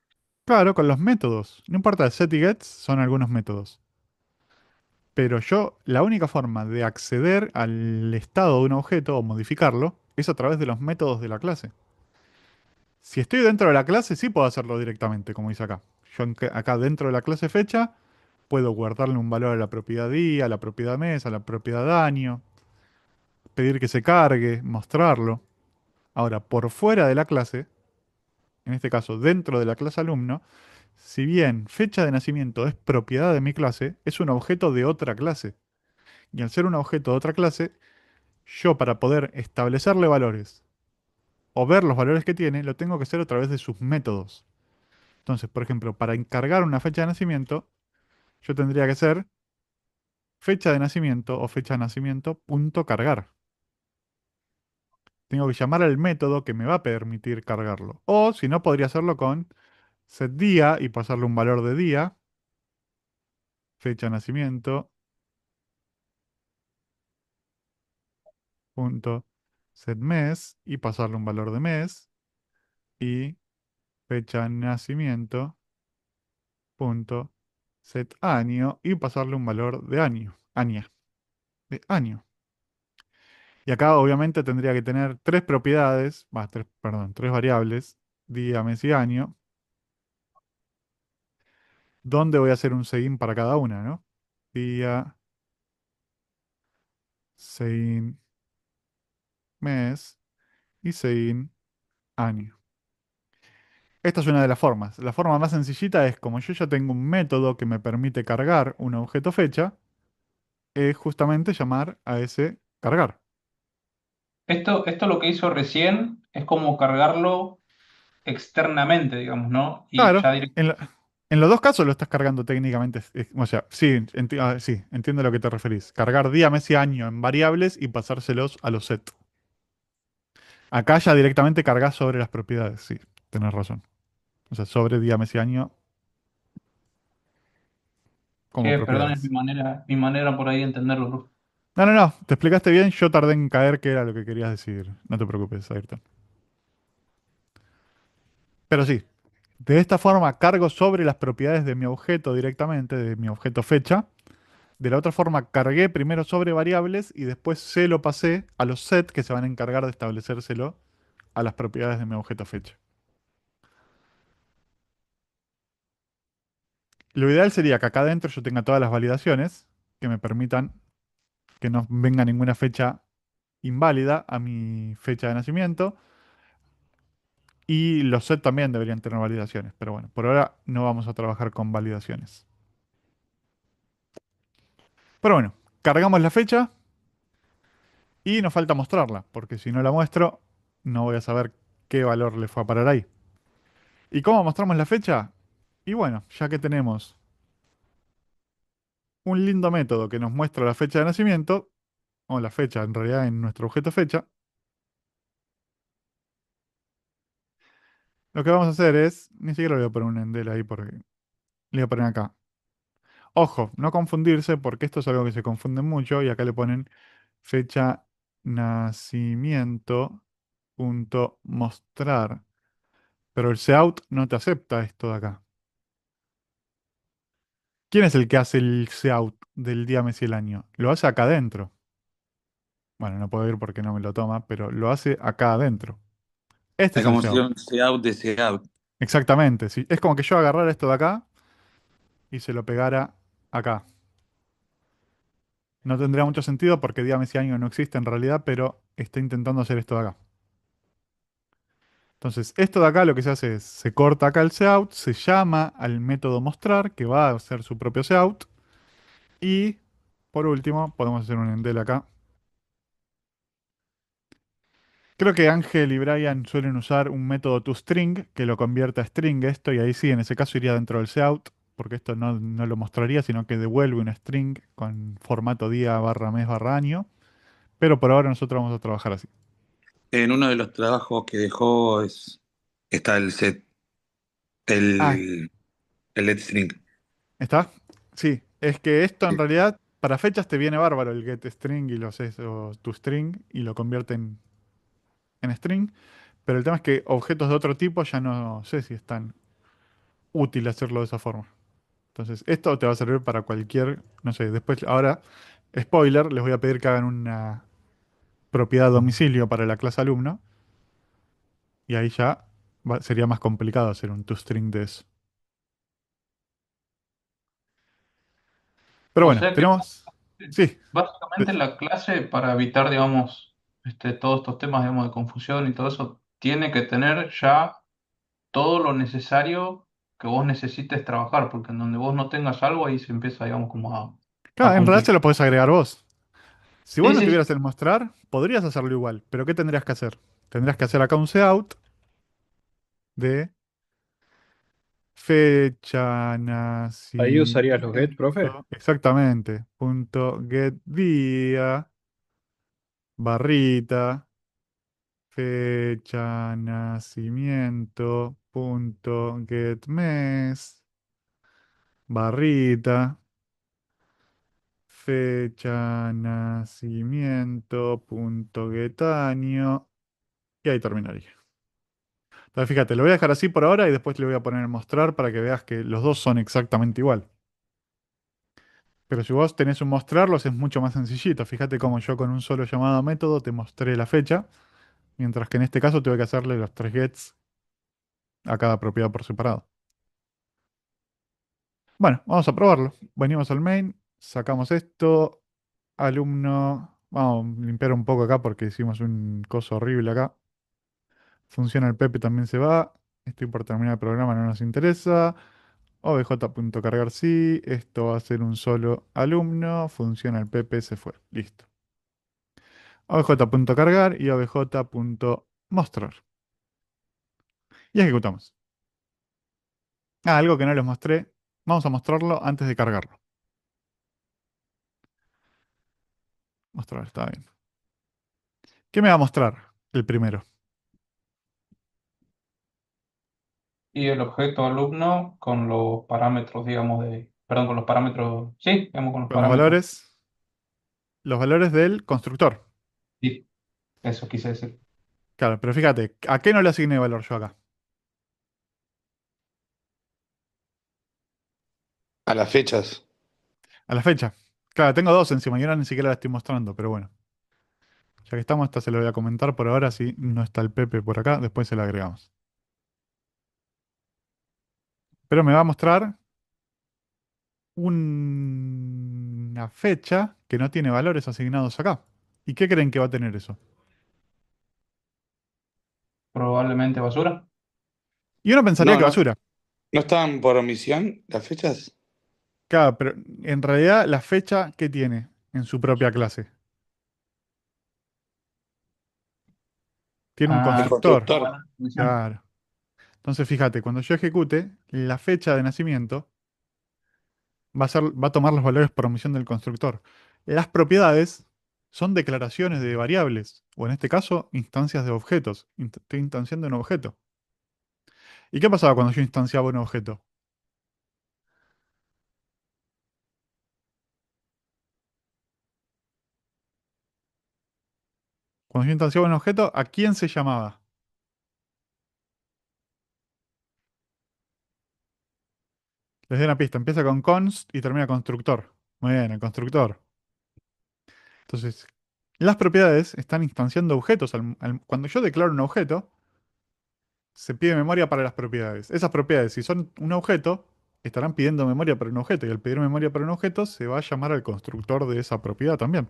Claro, con los métodos. No importa, set y gets son algunos métodos. Pero yo, la única forma de acceder al estado de un objeto o modificarlo es a través de los métodos de la clase. Si estoy dentro de la clase, sí puedo hacerlo directamente, como dice acá. Yo acá dentro de la clase fecha puedo guardarle un valor a la propiedad día, a la propiedad mes, a la propiedad año, pedir que se cargue, mostrarlo. Ahora, por fuera de la clase, en este caso dentro de la clase alumno, si bien fecha de nacimiento es propiedad de mi clase, es un objeto de otra clase. Y al ser un objeto de otra clase, yo para poder establecerle valores o ver los valores que tiene, lo tengo que hacer a través de sus métodos. Entonces, por ejemplo, para encargar una fecha de nacimiento, yo tendría que ser fecha de nacimiento o fecha de nacimiento punto cargar. Tengo que llamar al método que me va a permitir cargarlo. O si no, podría hacerlo con setDía y pasarle un valor de día, fecha de nacimiento, punto setMes y pasarle un valor de mes y fecha de nacimiento, punto setAño y pasarle un valor de año, aña, de año. Y acá obviamente tendría que tener tres propiedades, perdón, tres variables, día, mes y año, donde voy a hacer un segin para cada una, ¿no? Día, segin, mes y segin, año. Esta es una de las formas. La forma más sencillita es como yo ya tengo un método que me permite cargar un objeto fecha, es justamente llamar a ese cargar. Esto lo que hizo recién es como cargarlo externamente, digamos, ¿no? Y Claro, ya directamente. en los dos casos lo estás cargando técnicamente. O sea, sí, sí, entiendo a lo que te referís. Cargar día, mes y año en variables y pasárselos a los set. Acá ya directamente cargas sobre las propiedades, sí, tenés razón. O sea, sobre día, mes y año como Che, perdón, es propiedades. mi manera por ahí de entenderlo, Luz. No, no, no, te explicaste bien, yo tardé en caer qué era lo que querías decir. No te preocupes, Ayrton. Pero sí, de esta forma cargo sobre las propiedades de mi objeto directamente, de mi objeto fecha. De la otra forma, cargué primero sobre variables y después se lo pasé a los set que se van a encargar de establecérselo a las propiedades de mi objeto fecha. Lo ideal sería que acá adentro yo tenga todas las validaciones que me permitan que no venga ninguna fecha inválida a mi fecha de nacimiento. Y los set también deberían tener validaciones. Pero bueno, por ahora no vamos a trabajar con validaciones. Pero bueno, cargamos la fecha y nos falta mostrarla. Porque si no la muestro, no voy a saber qué valor le fue a parar ahí. ¿Y cómo mostramos la fecha? Y bueno, ya que tenemos un lindo método que nos muestra la fecha de nacimiento, o la fecha en realidad en nuestro objeto fecha, lo que vamos a hacer es, ni siquiera le voy a poner un endel ahí porque le voy a poner acá. Ojo, no confundirse porque esto es algo que se confunde mucho y acá le ponen fecha nacimiento punto mostrar. Pero el seout no te acepta esto de acá. ¿Quién es el que hace el seout del día, mes y el año? Lo hace acá adentro. Bueno, no puedo ir porque no me lo toma, pero lo hace acá adentro. Este Es es el como si seout. fuera un out de out. Exactamente, sí. Es como que yo agarrara esto de acá y se lo pegara acá. No tendría mucho sentido porque día, mes y año no existe en realidad, pero está intentando hacer esto de acá. Entonces, esto de acá lo que se hace es, se corta acá el seout, se llama al método mostrar, que va a hacer su propio seout, y por último, podemos hacer un endel acá. Creo que Ángel y Brian suelen usar un método toString que lo convierte a string esto, y ahí sí, en ese caso iría dentro del seout, porque esto no lo mostraría, sino que devuelve un string con formato día barra mes barra año. Pero por ahora nosotros vamos a trabajar así. En uno de los trabajos que dejó está el set, Ah, el, el let string. ¿está? Sí, es que esto en realidad para fechas te viene bárbaro el getString y los eso, toString y lo convierte en string. Pero el tema es que objetos de otro tipo ya no sé si es tan útil hacerlo de esa forma. Entonces, esto te va a servir para cualquier, no sé, después, ahora, spoiler, les voy a pedir que hagan una propiedad domicilio para la clase alumno y ahí ya sería más complicado hacer un toString de eso. Pero O bueno, sea que tenemos, sí, básicamente de- la clase, para evitar, digamos, todos estos temas, digamos, de confusión y todo eso, tiene que tener ya todo lo necesario que vos necesites trabajar, porque en donde vos no tengas algo, ahí se empieza, digamos, como a claro, en realidad se complicar. lo podés agregar vos. Si vos Sí, no sí, sí. tuvieras el mostrar, podrías hacerlo igual, pero ¿qué tendrías que hacer? Tendrías que hacer acá un cout de fecha, Ahí usarías los get, profe. nacimiento, exactamente, punto get día, barrita, fecha, nacimiento, punto get mes, barrita, fecha, nacimiento, punto get año, y ahí terminaría. Entonces, fíjate, lo voy a dejar así por ahora y después le voy a poner en mostrar para que veas que los dos son exactamente igual. Pero si vos tenés un mostrarlos es mucho más sencillito. Fíjate cómo yo con un solo llamado a método te mostré la fecha, mientras que en este caso tuve que hacerle los tres gets a cada propiedad por separado. Bueno, vamos a probarlo. Venimos al main, sacamos esto, alumno. Vamos a limpiar un poco acá porque hicimos un coso horrible acá. Funciona el Pepe también se va. Estoy por terminar el programa, no nos interesa. obj.cargar sí. Esto va a ser un solo alumno. Funciona el Pepe, se fue. Listo. obj.cargar y obj.mostrar. Y ejecutamos. Ah, algo que no les mostré. Vamos a mostrarlo antes de cargarlo. Mostrar, está bien. ¿Qué me va a mostrar el primero? Y el objeto alumno con los parámetros, digamos, perdón, con los parámetros, sí, digamos, con los Con parámetros. los valores del constructor. Sí, eso quise decir. Claro, pero fíjate, ¿a qué no le asigné valor yo acá? A las fechas. A la fecha. Claro, tengo dos encima y ahora ni siquiera la estoy mostrando, pero bueno. Ya que estamos, esta se lo voy a comentar por ahora. Si no está el Pepe por acá, después se lo agregamos. Pero me va a mostrar una fecha que no tiene valores asignados acá. ¿Y qué creen que va a tener eso? Probablemente basura. Y uno pensaría No, que no, basura. ¿no estaban por omisión las fechas? Claro, pero en realidad la fecha que tiene en su propia clase. Tiene un El Ah, constructor. constructor. buena definición. Claro. Entonces, fíjate, cuando yo ejecute, la fecha de nacimiento va a tomar los valores por omisión del constructor. Las propiedades son declaraciones de variables, o en este caso, instancias de objetos. Estoy instanciando un objeto. ¿Y qué pasaba cuando yo instanciaba un objeto? Cuando yo instanciaba un objeto, ¿a quién se llamaba? Les doy una pista. Empieza con const y termina constructor. Muy bien, el constructor. Entonces, las propiedades están instanciando objetos. Cuando yo declaro un objeto, se pide memoria para las propiedades. Esas propiedades, si son un objeto, estarán pidiendo memoria para un objeto. Y al pedir memoria para un objeto, se va a llamar al constructor de esa propiedad también.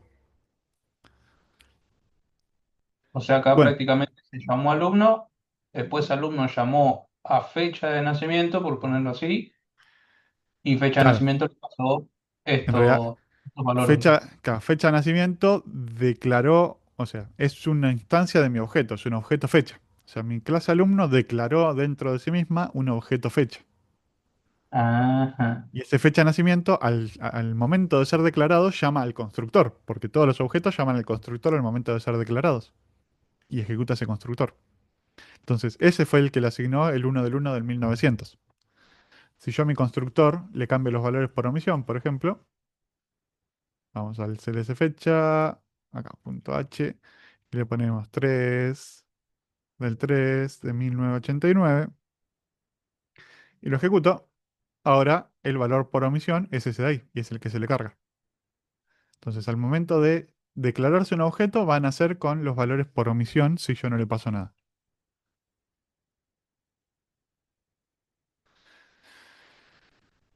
O sea, acá Bueno, prácticamente se llamó alumno, después alumno llamó a fecha de nacimiento, por ponerlo así, y fecha de claro. nacimiento le pasó En realidad, estos valores, digamos. fecha de nacimiento declaró, o sea, es una instancia de mi objeto, es un objeto fecha. O sea, mi clase alumno declaró dentro de sí misma un objeto fecha. Ajá. Y ese fecha de nacimiento, al momento de ser declarado, llama al constructor, porque todos los objetos llaman al constructor al momento de ser declarados. Y ejecuta ese constructor. Entonces, ese fue el que le asignó el 1 del 1900. Si yo a mi constructor le cambio los valores por omisión, por ejemplo, vamos al CLS fecha, acá, punto H, y le ponemos 3 del 3 de 1989, y lo ejecuto, ahora el valor por omisión es ese de ahí, y es el que se le carga. Entonces, al momento de declararse un objeto, van a ser con los valores por omisión si yo no le paso nada.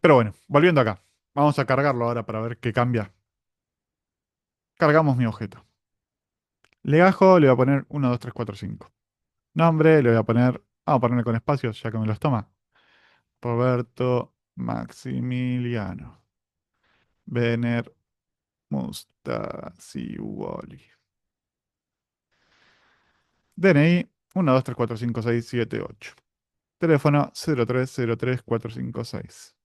Pero bueno, volviendo acá. Vamos a cargarlo ahora para ver qué cambia. Cargamos mi objeto. Legajo le voy a poner 1, 2, 3, 4, 5. Nombre le voy a poner, vamos a ponerle con espacios ya que me los toma. Roberto Maximiliano. Vener Mustasiuoli. DNI 1, 2, 3, 4, 5, 6, 7, 8. Teléfono 0303456.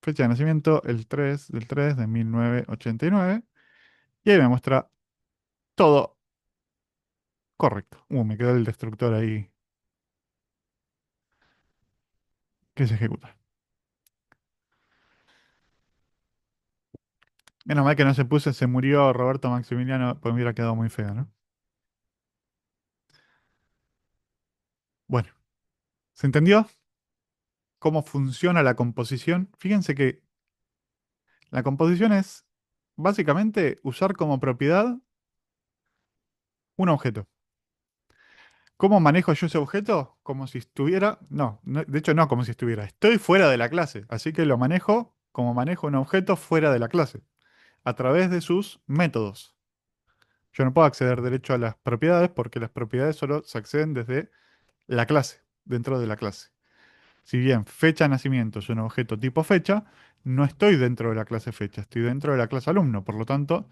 Fecha de nacimiento el 3 del 3 de 1989. Y ahí me muestra todo correcto. Me quedó el destructor ahí que se ejecuta. Menos mal que no se puso, se murió Roberto Maximiliano, pues me hubiera quedado muy feo, ¿no? Bueno, ¿se entendió cómo funciona la composición? Fíjense que la composición es básicamente usar como propiedad un objeto. ¿Cómo manejo yo ese objeto? Como si estuviera... No, de hecho no como si estuviera. Estoy fuera de la clase, así que lo manejo como manejo un objeto fuera de la clase, a través de sus métodos. Yo no puedo acceder derecho a las propiedades porque las propiedades solo se acceden desde la clase, dentro de la clase. Si bien fecha de nacimiento es un objeto tipo fecha, no estoy dentro de la clase fecha, estoy dentro de la clase alumno. Por lo tanto,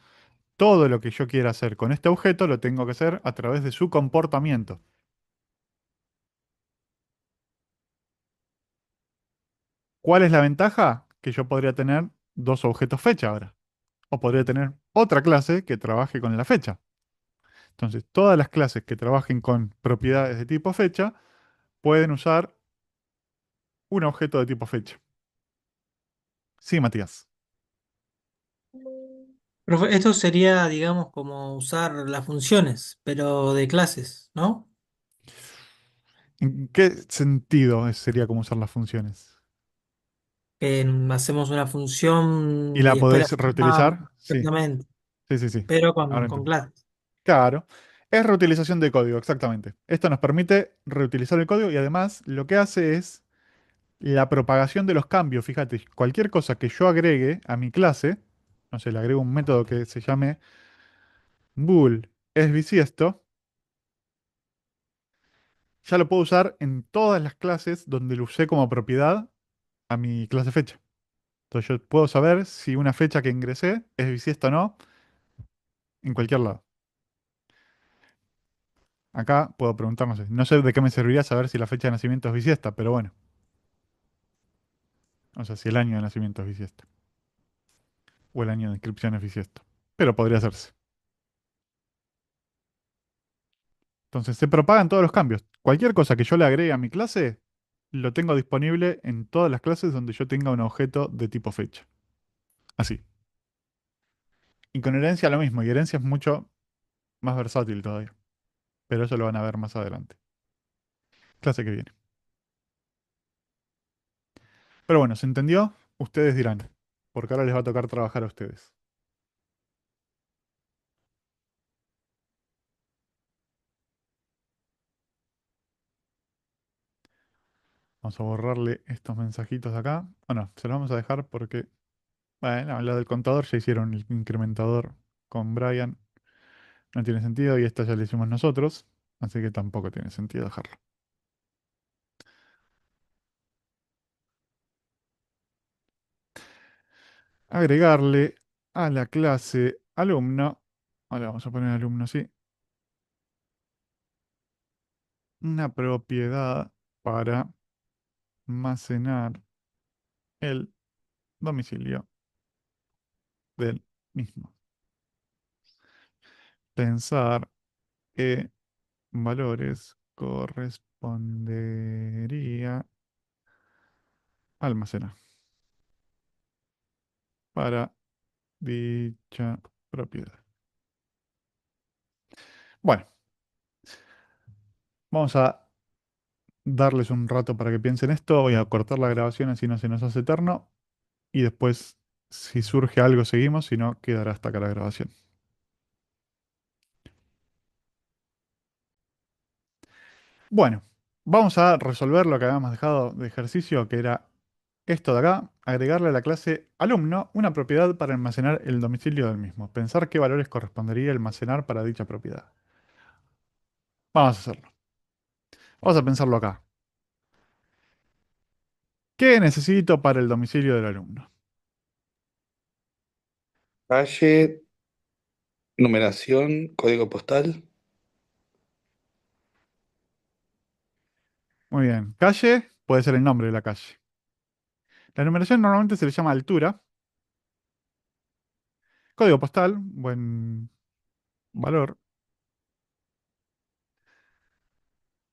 todo lo que yo quiera hacer con este objeto lo tengo que hacer a través de su comportamiento. ¿Cuál es la ventaja? Que yo podría tener dos objetos fecha ahora. O podría tener otra clase que trabaje con la fecha. Entonces, todas las clases que trabajen con propiedades de tipo fecha pueden usar un objeto de tipo fecha. Sí, Matías. Profe, esto sería, digamos, como usar las funciones, pero de clases, ¿no? ¿En qué sentido sería como usar las funciones? Que hacemos una ¿Y función y la después la podés llamamos reutilizar? Sí, exactamente, sí, sí, sí. pero Ahora con entiendo. clases. Claro. Es reutilización de código, exactamente. Esto nos permite reutilizar el código y además lo que hace es la propagación de los cambios. Fíjate, cualquier cosa que yo agregue a mi clase, no sé, le agrego un método que se llame bool es bisiesto, ya lo puedo usar en todas las clases donde lo usé como propiedad a mi clase fecha. Entonces yo puedo saber si una fecha que ingresé es bisiesta o no en cualquier lado. Acá puedo preguntar, no sé de qué me serviría saber si la fecha de nacimiento es bisiesta, pero bueno, o sea, si el año de nacimiento es bisiesta o el año de inscripción es bisiesto, pero podría hacerse. Entonces se propagan todos los cambios. Cualquier cosa que yo le agregue a mi clase, lo tengo disponible en todas las clases donde yo tenga un objeto de tipo fecha. Así. Y con herencia lo mismo, y herencia es mucho más versátil todavía. Pero eso lo van a ver más adelante. Clase que viene. Pero bueno, ¿se entendió? Ustedes dirán, porque ahora les va a tocar trabajar a ustedes. Vamos a borrarle estos mensajitos de acá. Bueno, se los vamos a dejar porque, bueno, la del contador ya hicieron el incrementador con Brian. No tiene sentido y esta ya la hicimos nosotros. Así que tampoco tiene sentido dejarlo. Agregarle a la clase alumno. Ahora vamos a poner alumno, sí. Una propiedad para almacenar el domicilio del mismo. Pensar qué valores correspondería almacenar para dicha propiedad. Bueno, vamos a darles un rato para que piensen esto. Voy a cortar la grabación así no se nos hace eterno. Y después, si surge algo, seguimos. Si no, quedará hasta acá la grabación. Bueno, vamos a resolver lo que habíamos dejado de ejercicio, que era esto de acá, agregarle a la clase alumno una propiedad para almacenar el domicilio del mismo. Pensar qué valores correspondería almacenar para dicha propiedad. Vamos a hacerlo. Vamos a pensarlo acá. ¿Qué necesito para el domicilio del alumno? Calle, numeración, código postal. Muy bien. Calle. puede ser el nombre de la calle. La numeración normalmente se le llama altura. Código postal, buen valor.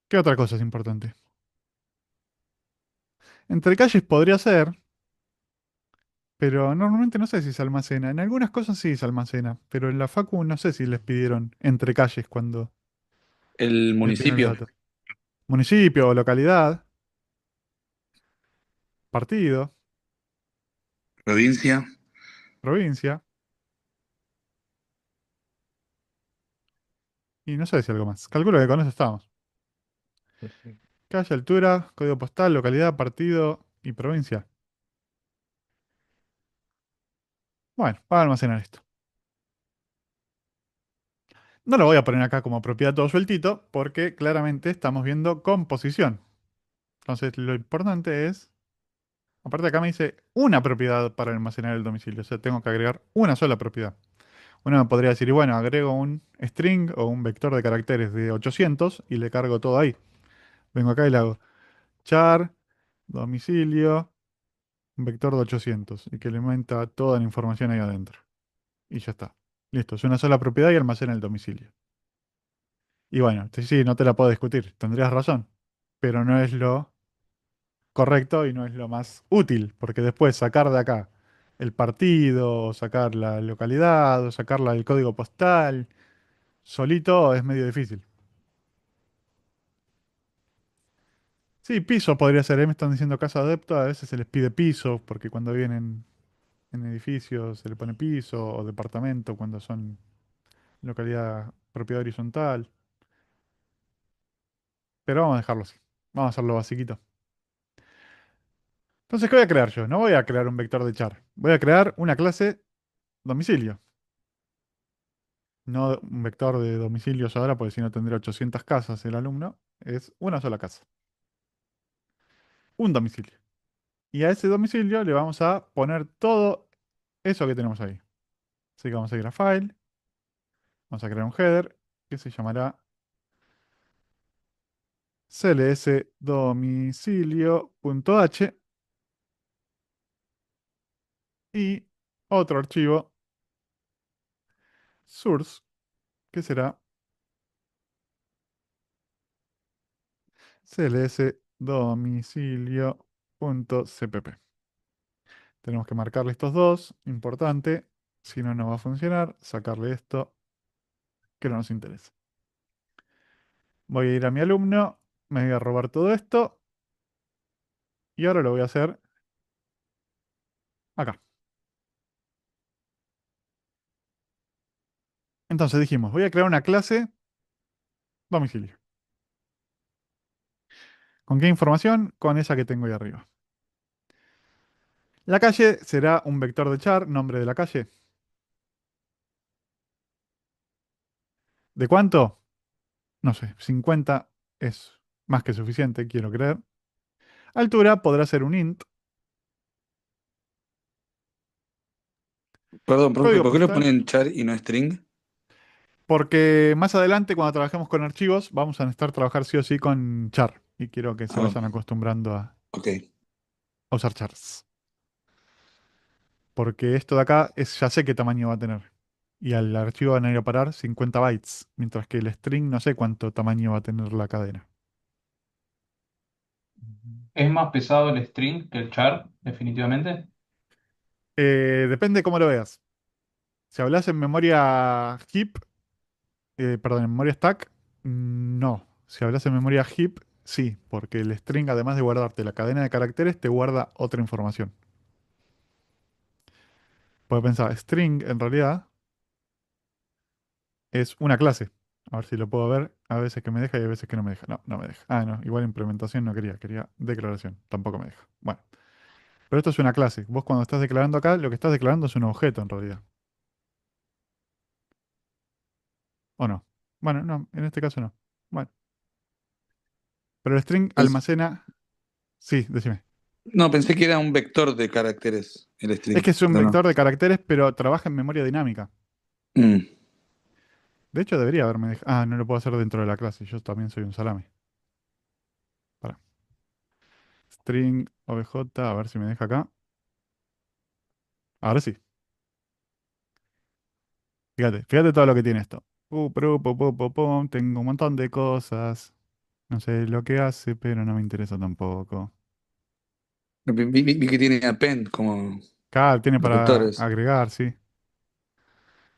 ¿Qué otra cosa es importante? Entre calles podría ser, pero normalmente no sé si se almacena. En algunas cosas sí se almacena, pero en la Facu no sé si les pidieron entre calles cuando El les pidieron los municipio, datos. Municipio, localidad, partido, provincia. provincia, y no sé si algo más. Calculo que con eso estamos. Calle, altura, código postal, localidad, partido y provincia. Bueno, voy a almacenar esto. No lo voy a poner acá como propiedad todo sueltito porque claramente estamos viendo composición. Entonces lo importante es, aparte acá me dice una propiedad para almacenar el domicilio, o sea, tengo que agregar una sola propiedad. Uno me podría decir, y bueno, agrego un string o un vector de caracteres de 800 y le cargo todo ahí. Vengo acá y le hago char, domicilio, un vector de 800 y que le aumenta toda la información ahí adentro. Y ya está. Listo, es una sola propiedad y almacena el domicilio. Y bueno, sí, no te la puedo discutir, tendrías razón, pero no es lo correcto y no es lo más útil, porque después sacar de acá el partido, o sacar la localidad, o sacarla del código postal, solito es medio difícil. Sí, piso podría ser, me están diciendo casa adepta, a veces se les pide piso, porque cuando vienen en edificios se le pone piso, o departamento, cuando son localidad, propiedad horizontal. Pero vamos a dejarlo así, vamos a hacerlo basiquito. Entonces, ¿qué voy a crear yo? No voy a crear un vector de char. Voy a crear una clase domicilio. No un vector de domicilios ahora, porque si no tendría 800 casas el alumno. Es una sola casa. Un domicilio. Y a ese domicilio le vamos a poner todo eso que tenemos ahí. Así que vamos a ir a File. Vamos a crear un header que se llamará cls domicilio.h y otro archivo source que será cls domicilio.cpp. Tenemos que marcarle estos dos, importante, si no, no va a funcionar, sacarle esto que no nos interesa. Voy a ir a mi alumno, me voy a robar todo esto y ahora lo voy a hacer acá. Entonces dijimos, voy a crear una clase domicilio. ¿Con qué información? Con esa que tengo ahí arriba. La calle será un vector de char, nombre de la calle. ¿De cuánto? No sé, 50 es más que suficiente, quiero creer. Altura podrá ser un int. Perdón, profe, Código ¿por qué lo postal. ponen char y no string? Porque más adelante, cuando trabajemos con archivos, vamos a necesitar trabajar sí o sí con char. Y quiero que se Ah, vayan acostumbrando ok. a usar chars. Porque esto de acá es, ya sé qué tamaño va a tener. Y al archivo van a ir a parar 50 bytes. Mientras que el string no sé cuánto tamaño va a tener la cadena. Es más pesado el string que el char, definitivamente. Depende cómo lo veas. Si hablas en memoria heap, perdón, en memoria stack, no. Si hablas en memoria heap, sí. Porque el string, además de guardarte la cadena de caracteres, te guarda otra información. Puedes pensar, string en realidad es una clase. A ver si lo puedo ver. A veces que me deja y a veces que no me deja. No, no me deja. Ah, no. Igual implementación no quería. Quería declaración. Tampoco me deja. Bueno. Pero esto es una clase. Vos cuando estás declarando acá, lo que estás declarando es un objeto en realidad. ¿O no? Bueno, no. En este caso no. Bueno. Pero el string Pens- almacena... Sí, decime. no, pensé que era un vector de caracteres el Es string, que es un pero no. vector de caracteres, pero trabaja en memoria dinámica. Mm. De hecho, debería haberme dejado... Ah, no lo puedo hacer dentro de la clase. Yo también soy un salame. Pará. string obj, a ver si me deja acá. Ahora sí. Fíjate todo lo que tiene esto. Tengo un montón de cosas. No sé lo que hace, pero no me interesa tampoco. Vi que tiene append como Acá tiene los para vectores. agregar, sí.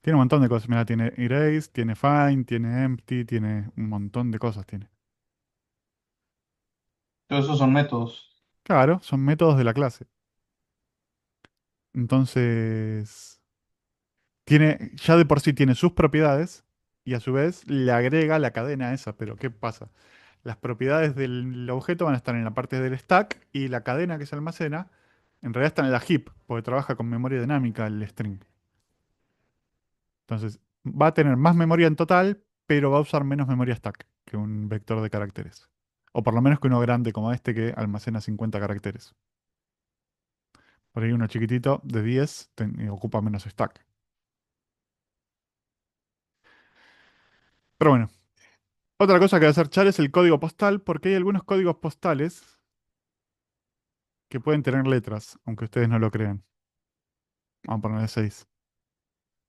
Tiene un montón de cosas. Mira, tiene erase, tiene find, tiene empty, tiene un montón de cosas. Tiene. Todos esos son métodos. Claro, son métodos de la clase. Entonces, ya de por sí tiene sus propiedades y a su vez le agrega la cadena a esa. Pero ¿qué pasa? Las propiedades del objeto van a estar en la parte del stack y la cadena que se almacena en realidad está en la heap, porque trabaja con memoria dinámica el string. Entonces, va a tener más memoria en total, pero va a usar menos memoria stack que un vector de caracteres. O por lo menos que uno grande como este que almacena 50 caracteres. Por ahí uno chiquitito de 10 ocupa menos stack. Pero bueno, otra cosa que va a hacer Char es el código postal, porque hay algunos códigos postales que pueden tener letras, aunque ustedes no lo crean. Vamos a ponerle 6.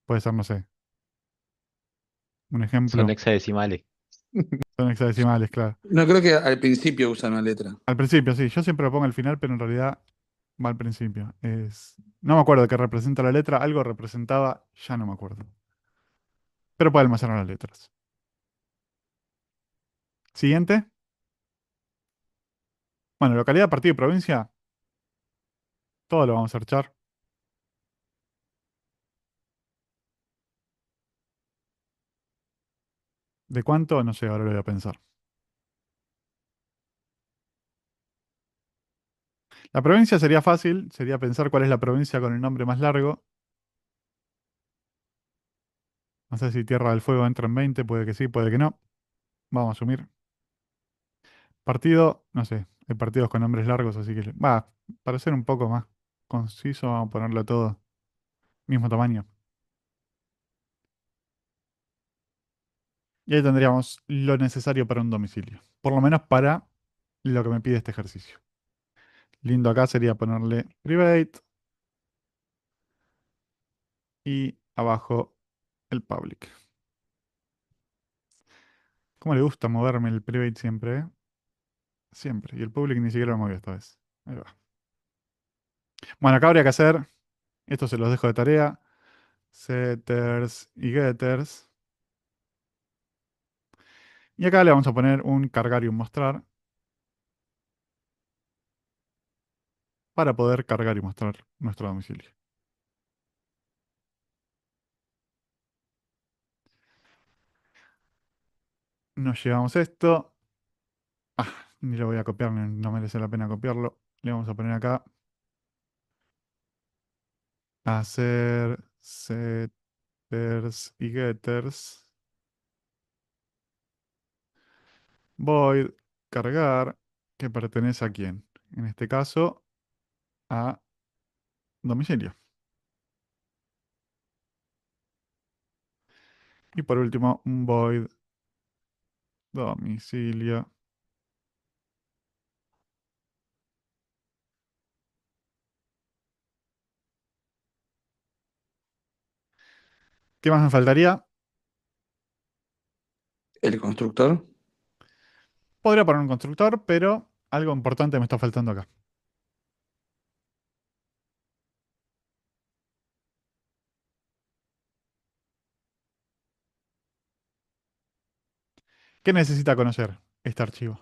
Puede ser, no sé, un Son ejemplo. hexadecimales. Son hexadecimales, claro. No creo que al principio usan una letra. Al principio, sí. Yo siempre lo pongo al final, pero en realidad va al principio. No me acuerdo qué representa la letra. Algo representaba, ya no me acuerdo. Pero puede almacenar las letras. Siguiente. Bueno, localidad, partido y provincia. Todo lo vamos a searchar. ¿De cuánto? No sé, ahora lo voy a pensar. La provincia sería fácil. Sería pensar cuál es la provincia con el nombre más largo. No sé si Tierra del Fuego entra en 20. Puede que sí, puede que no. Vamos a asumir. Partido, no sé. Hay partidos con nombres largos, así que... Va, para ser un poco más conciso, vamos a ponerlo todo mismo tamaño. Y ahí tendríamos lo necesario para un domicilio. Por lo menos para lo que me pide este ejercicio. Lindo acá sería ponerle private y abajo el public. ¿Cómo le gusta moverme el private siempre, eh? Siempre. Y el public ni siquiera lo movió esta vez. Ahí va. Bueno, acá habría que hacer, esto se los dejo de tarea, setters y getters. Y acá le vamos a poner un cargar y un mostrar para poder cargar y mostrar nuestro domicilio. Nos llevamos esto. Ah, ni lo voy a copiar, no merece la pena copiarlo. Le vamos a poner acá. Hacer setters y getters. Void cargar. ¿Que pertenece a quién? En este caso, a domicilio. Y por último, un void domicilio. ¿Qué más me faltaría? El constructor, Podría poner un constructor, pero algo importante me está faltando acá. ¿Qué necesita conocer este archivo?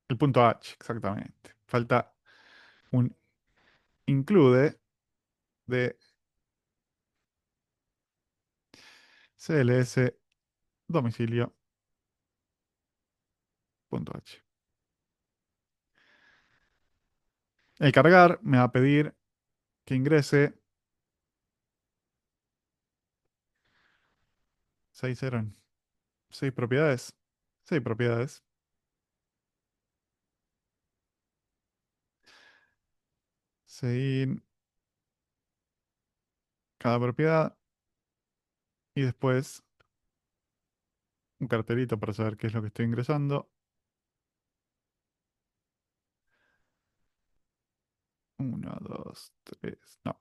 El punto H, exactamente. Falta un include de cls domicilio.h. El cargar me va a pedir que ingrese 6 eran 6 propiedades. 6 propiedades. Seguir cada propiedad y después un cartelito para saber qué es lo que estoy ingresando. 1, 2, 3. No.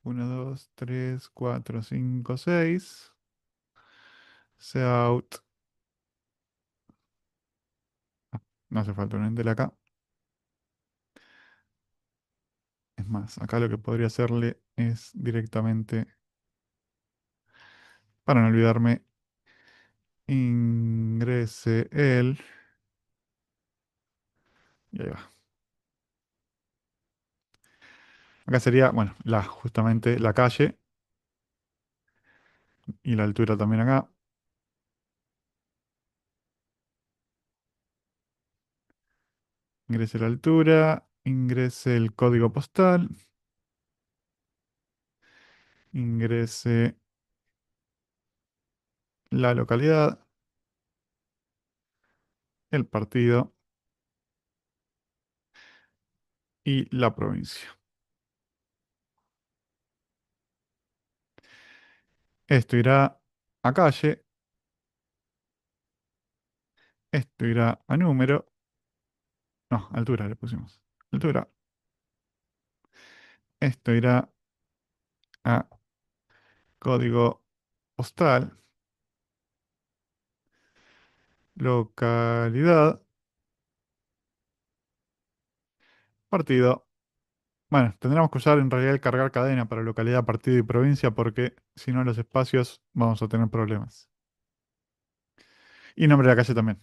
1, 2, 3, 4, 5, 6. Out. No hace falta un entel acá. Es más, acá lo que podría hacerle es directamente, para no olvidarme, ingrese el. Y ahí va. Acá sería, bueno, justamente la calle y la altura también acá. Ingrese la altura, ingrese el código postal, ingrese la localidad, el partido y la provincia. Esto irá a calle, esto irá a número, no, altura le pusimos. Altura. Esto irá a código postal, localidad, partido. Bueno, tendremos que usar en realidad el cargar cadena para localidad, partido y provincia porque si no los espacios vamos a tener problemas. Y nombre de la calle también.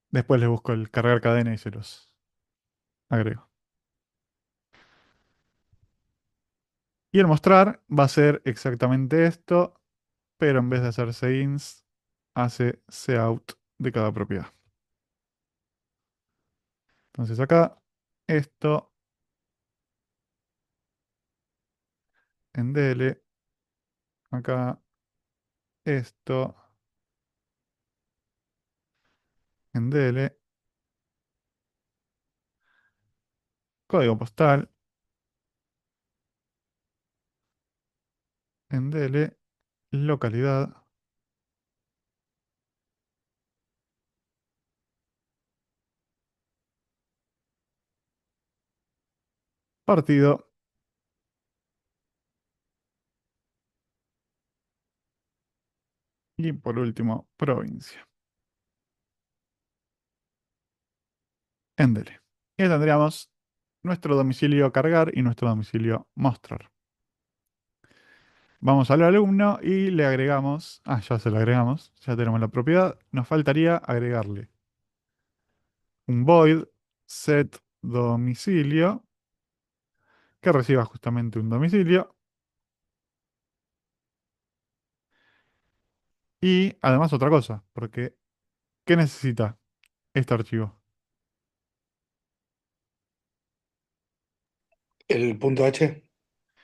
Después les busco el cargar cadena y se los agrego. Y el mostrar va a ser exactamente esto, pero en vez de hacer seins, hace out de cada propiedad. Entonces acá, esto en DL, acá, esto en DL, código postal en DL, localidad, partido y por último, provincia en DL. Y ahí tendríamos nuestro domicilio cargar y nuestro domicilio mostrar. Vamos al alumno y le agregamos, ya se lo agregamos, ya tenemos la propiedad. Nos faltaría agregarle un void set domicilio que reciba justamente un domicilio y además otra cosa, porque ¿qué necesita este archivo? El punto H.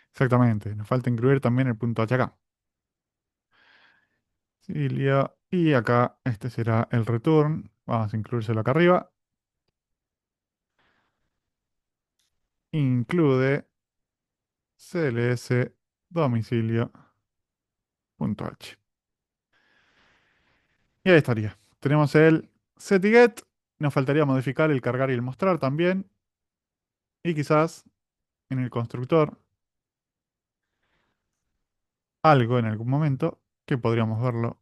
Exactamente, nos falta incluir también el punto H acá. Domicilio, y acá este será el return, vamos a incluírselo acá arriba. Include cls domicilio.h. Y ahí estaría. Tenemos el set y get. Nos faltaría modificar el cargar y el mostrar también. Y quizás en el constructor algo en algún momento que podríamos verlo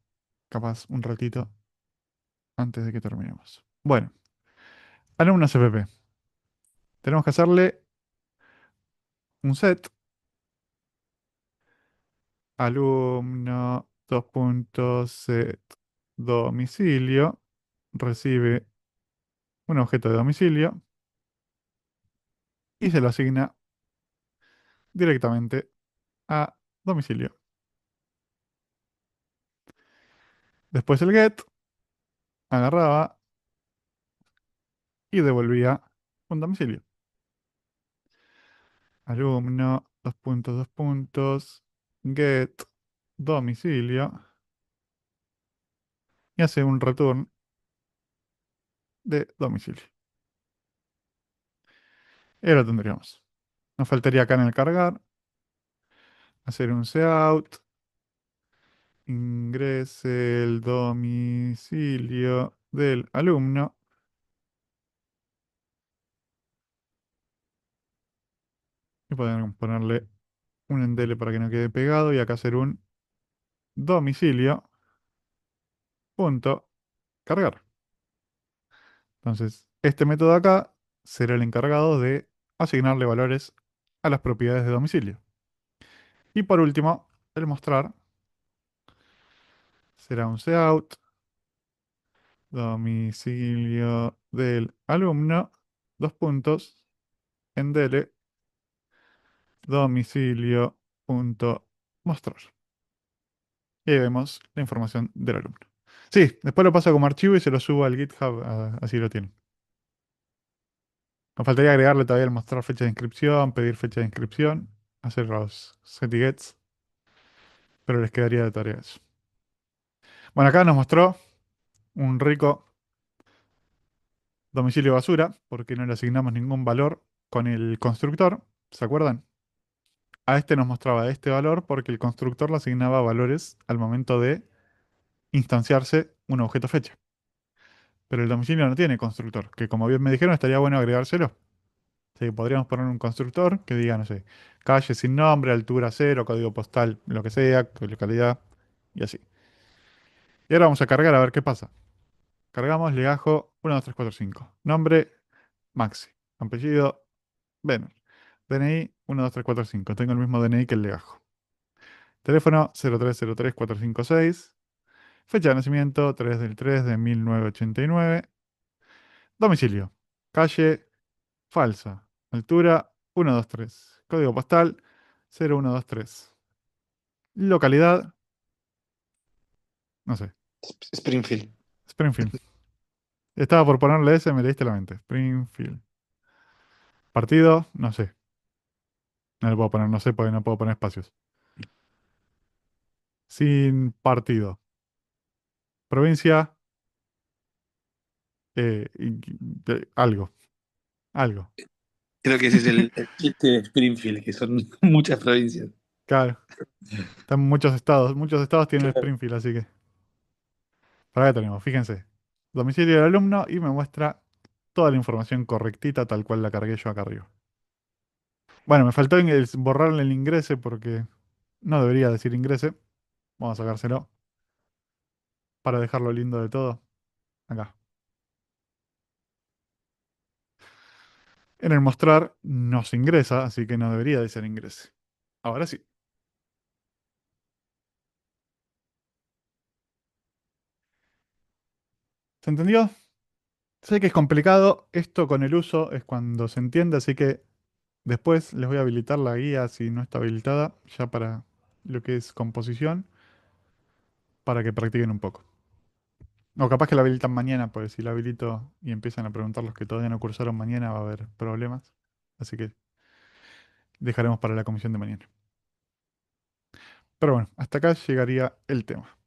capaz un ratito antes de que terminemos. Bueno, alumno CPP. Tenemos que hacerle un set alumno dos puntos set domicilio recibe un objeto de domicilio y se lo asigna directamente a domicilio. Después el get agarraba y devolvía un domicilio. Alumno, dos puntos, get, domicilio, y hace un return de domicilio. Y ahora lo tendríamos. Nos faltaría acá en el cargar, hacer un cout, ingrese el domicilio del alumno, Y podemos ponerle un endele para que no quede pegado y acá hacer un domicilio punto cargar. Entonces, este método acá será el encargado de asignarle valores a las propiedades de domicilio. Y por último, el mostrar será un cout domicilio del alumno, dos puntos, endele domicilio punto mostrar. Y ahí vemos la información del alumno. Sí, después lo paso como archivo y se lo subo al GitHub, así lo tienen. Nos faltaría agregarle todavía el mostrar fecha de inscripción, pedir fecha de inscripción, hacer los setgets, pero les quedaría de tarea eso. Bueno, acá nos mostró un rico domicilio basura, porque no le asignamos ningún valor con el constructor, ¿se acuerdan? A este nos mostraba este valor porque el constructor le asignaba valores al momento de instanciarse un objeto fecha. Pero el domicilio no tiene constructor, que como bien me dijeron estaría bueno agregárselo. Así que podríamos poner un constructor que diga, no sé, calle sin nombre, altura cero, código postal, lo que sea, localidad y así. Y ahora vamos a cargar a ver qué pasa. Cargamos legajo 1, 2, 3, 4, 5. Nombre, Maxi. Apellido, Benur. DNI 1, 2, 3, 4, 5. Tengo el mismo DNI que el legajo. Teléfono 0303456. Fecha de nacimiento 3 del 3 de 1989. Domicilio. Calle falsa. Altura 123. Código postal 0123. Localidad, no sé. Springfield. Springfield. Estaba por ponerle ese, me leíste la mente. Springfield. Partido, no sé. No le puedo poner, no sé, porque no puedo poner espacios. Sin partido. Provincia, algo. Algo. Creo que ese es el chiste de Springfield, que son muchas provincias. Claro. Están muchos estados. Muchos estados tienen Claro. Springfield, así que. Para acá tenemos, fíjense. Domicilio del alumno y me muestra toda la información correctita, tal cual la cargué yo acá arriba. Bueno, me faltó borrarle el ingrese porque no debería decir ingrese. Vamos a sacárselo para dejarlo lindo de todo. Acá. En el mostrar no se ingresa, así que no debería decir ingrese. Ahora sí. ¿Se entendió? Sé que es complicado. Esto con el uso es cuando se entiende, así que después les voy a habilitar la guía si no está habilitada, ya para lo que es composición, para que practiquen un poco. O capaz que la habilitan mañana, pues si la habilito y empiezan a preguntar los que todavía no cursaron mañana, va a haber problemas. Así que dejaremos para la comisión de mañana. Pero bueno, hasta acá llegaría el tema.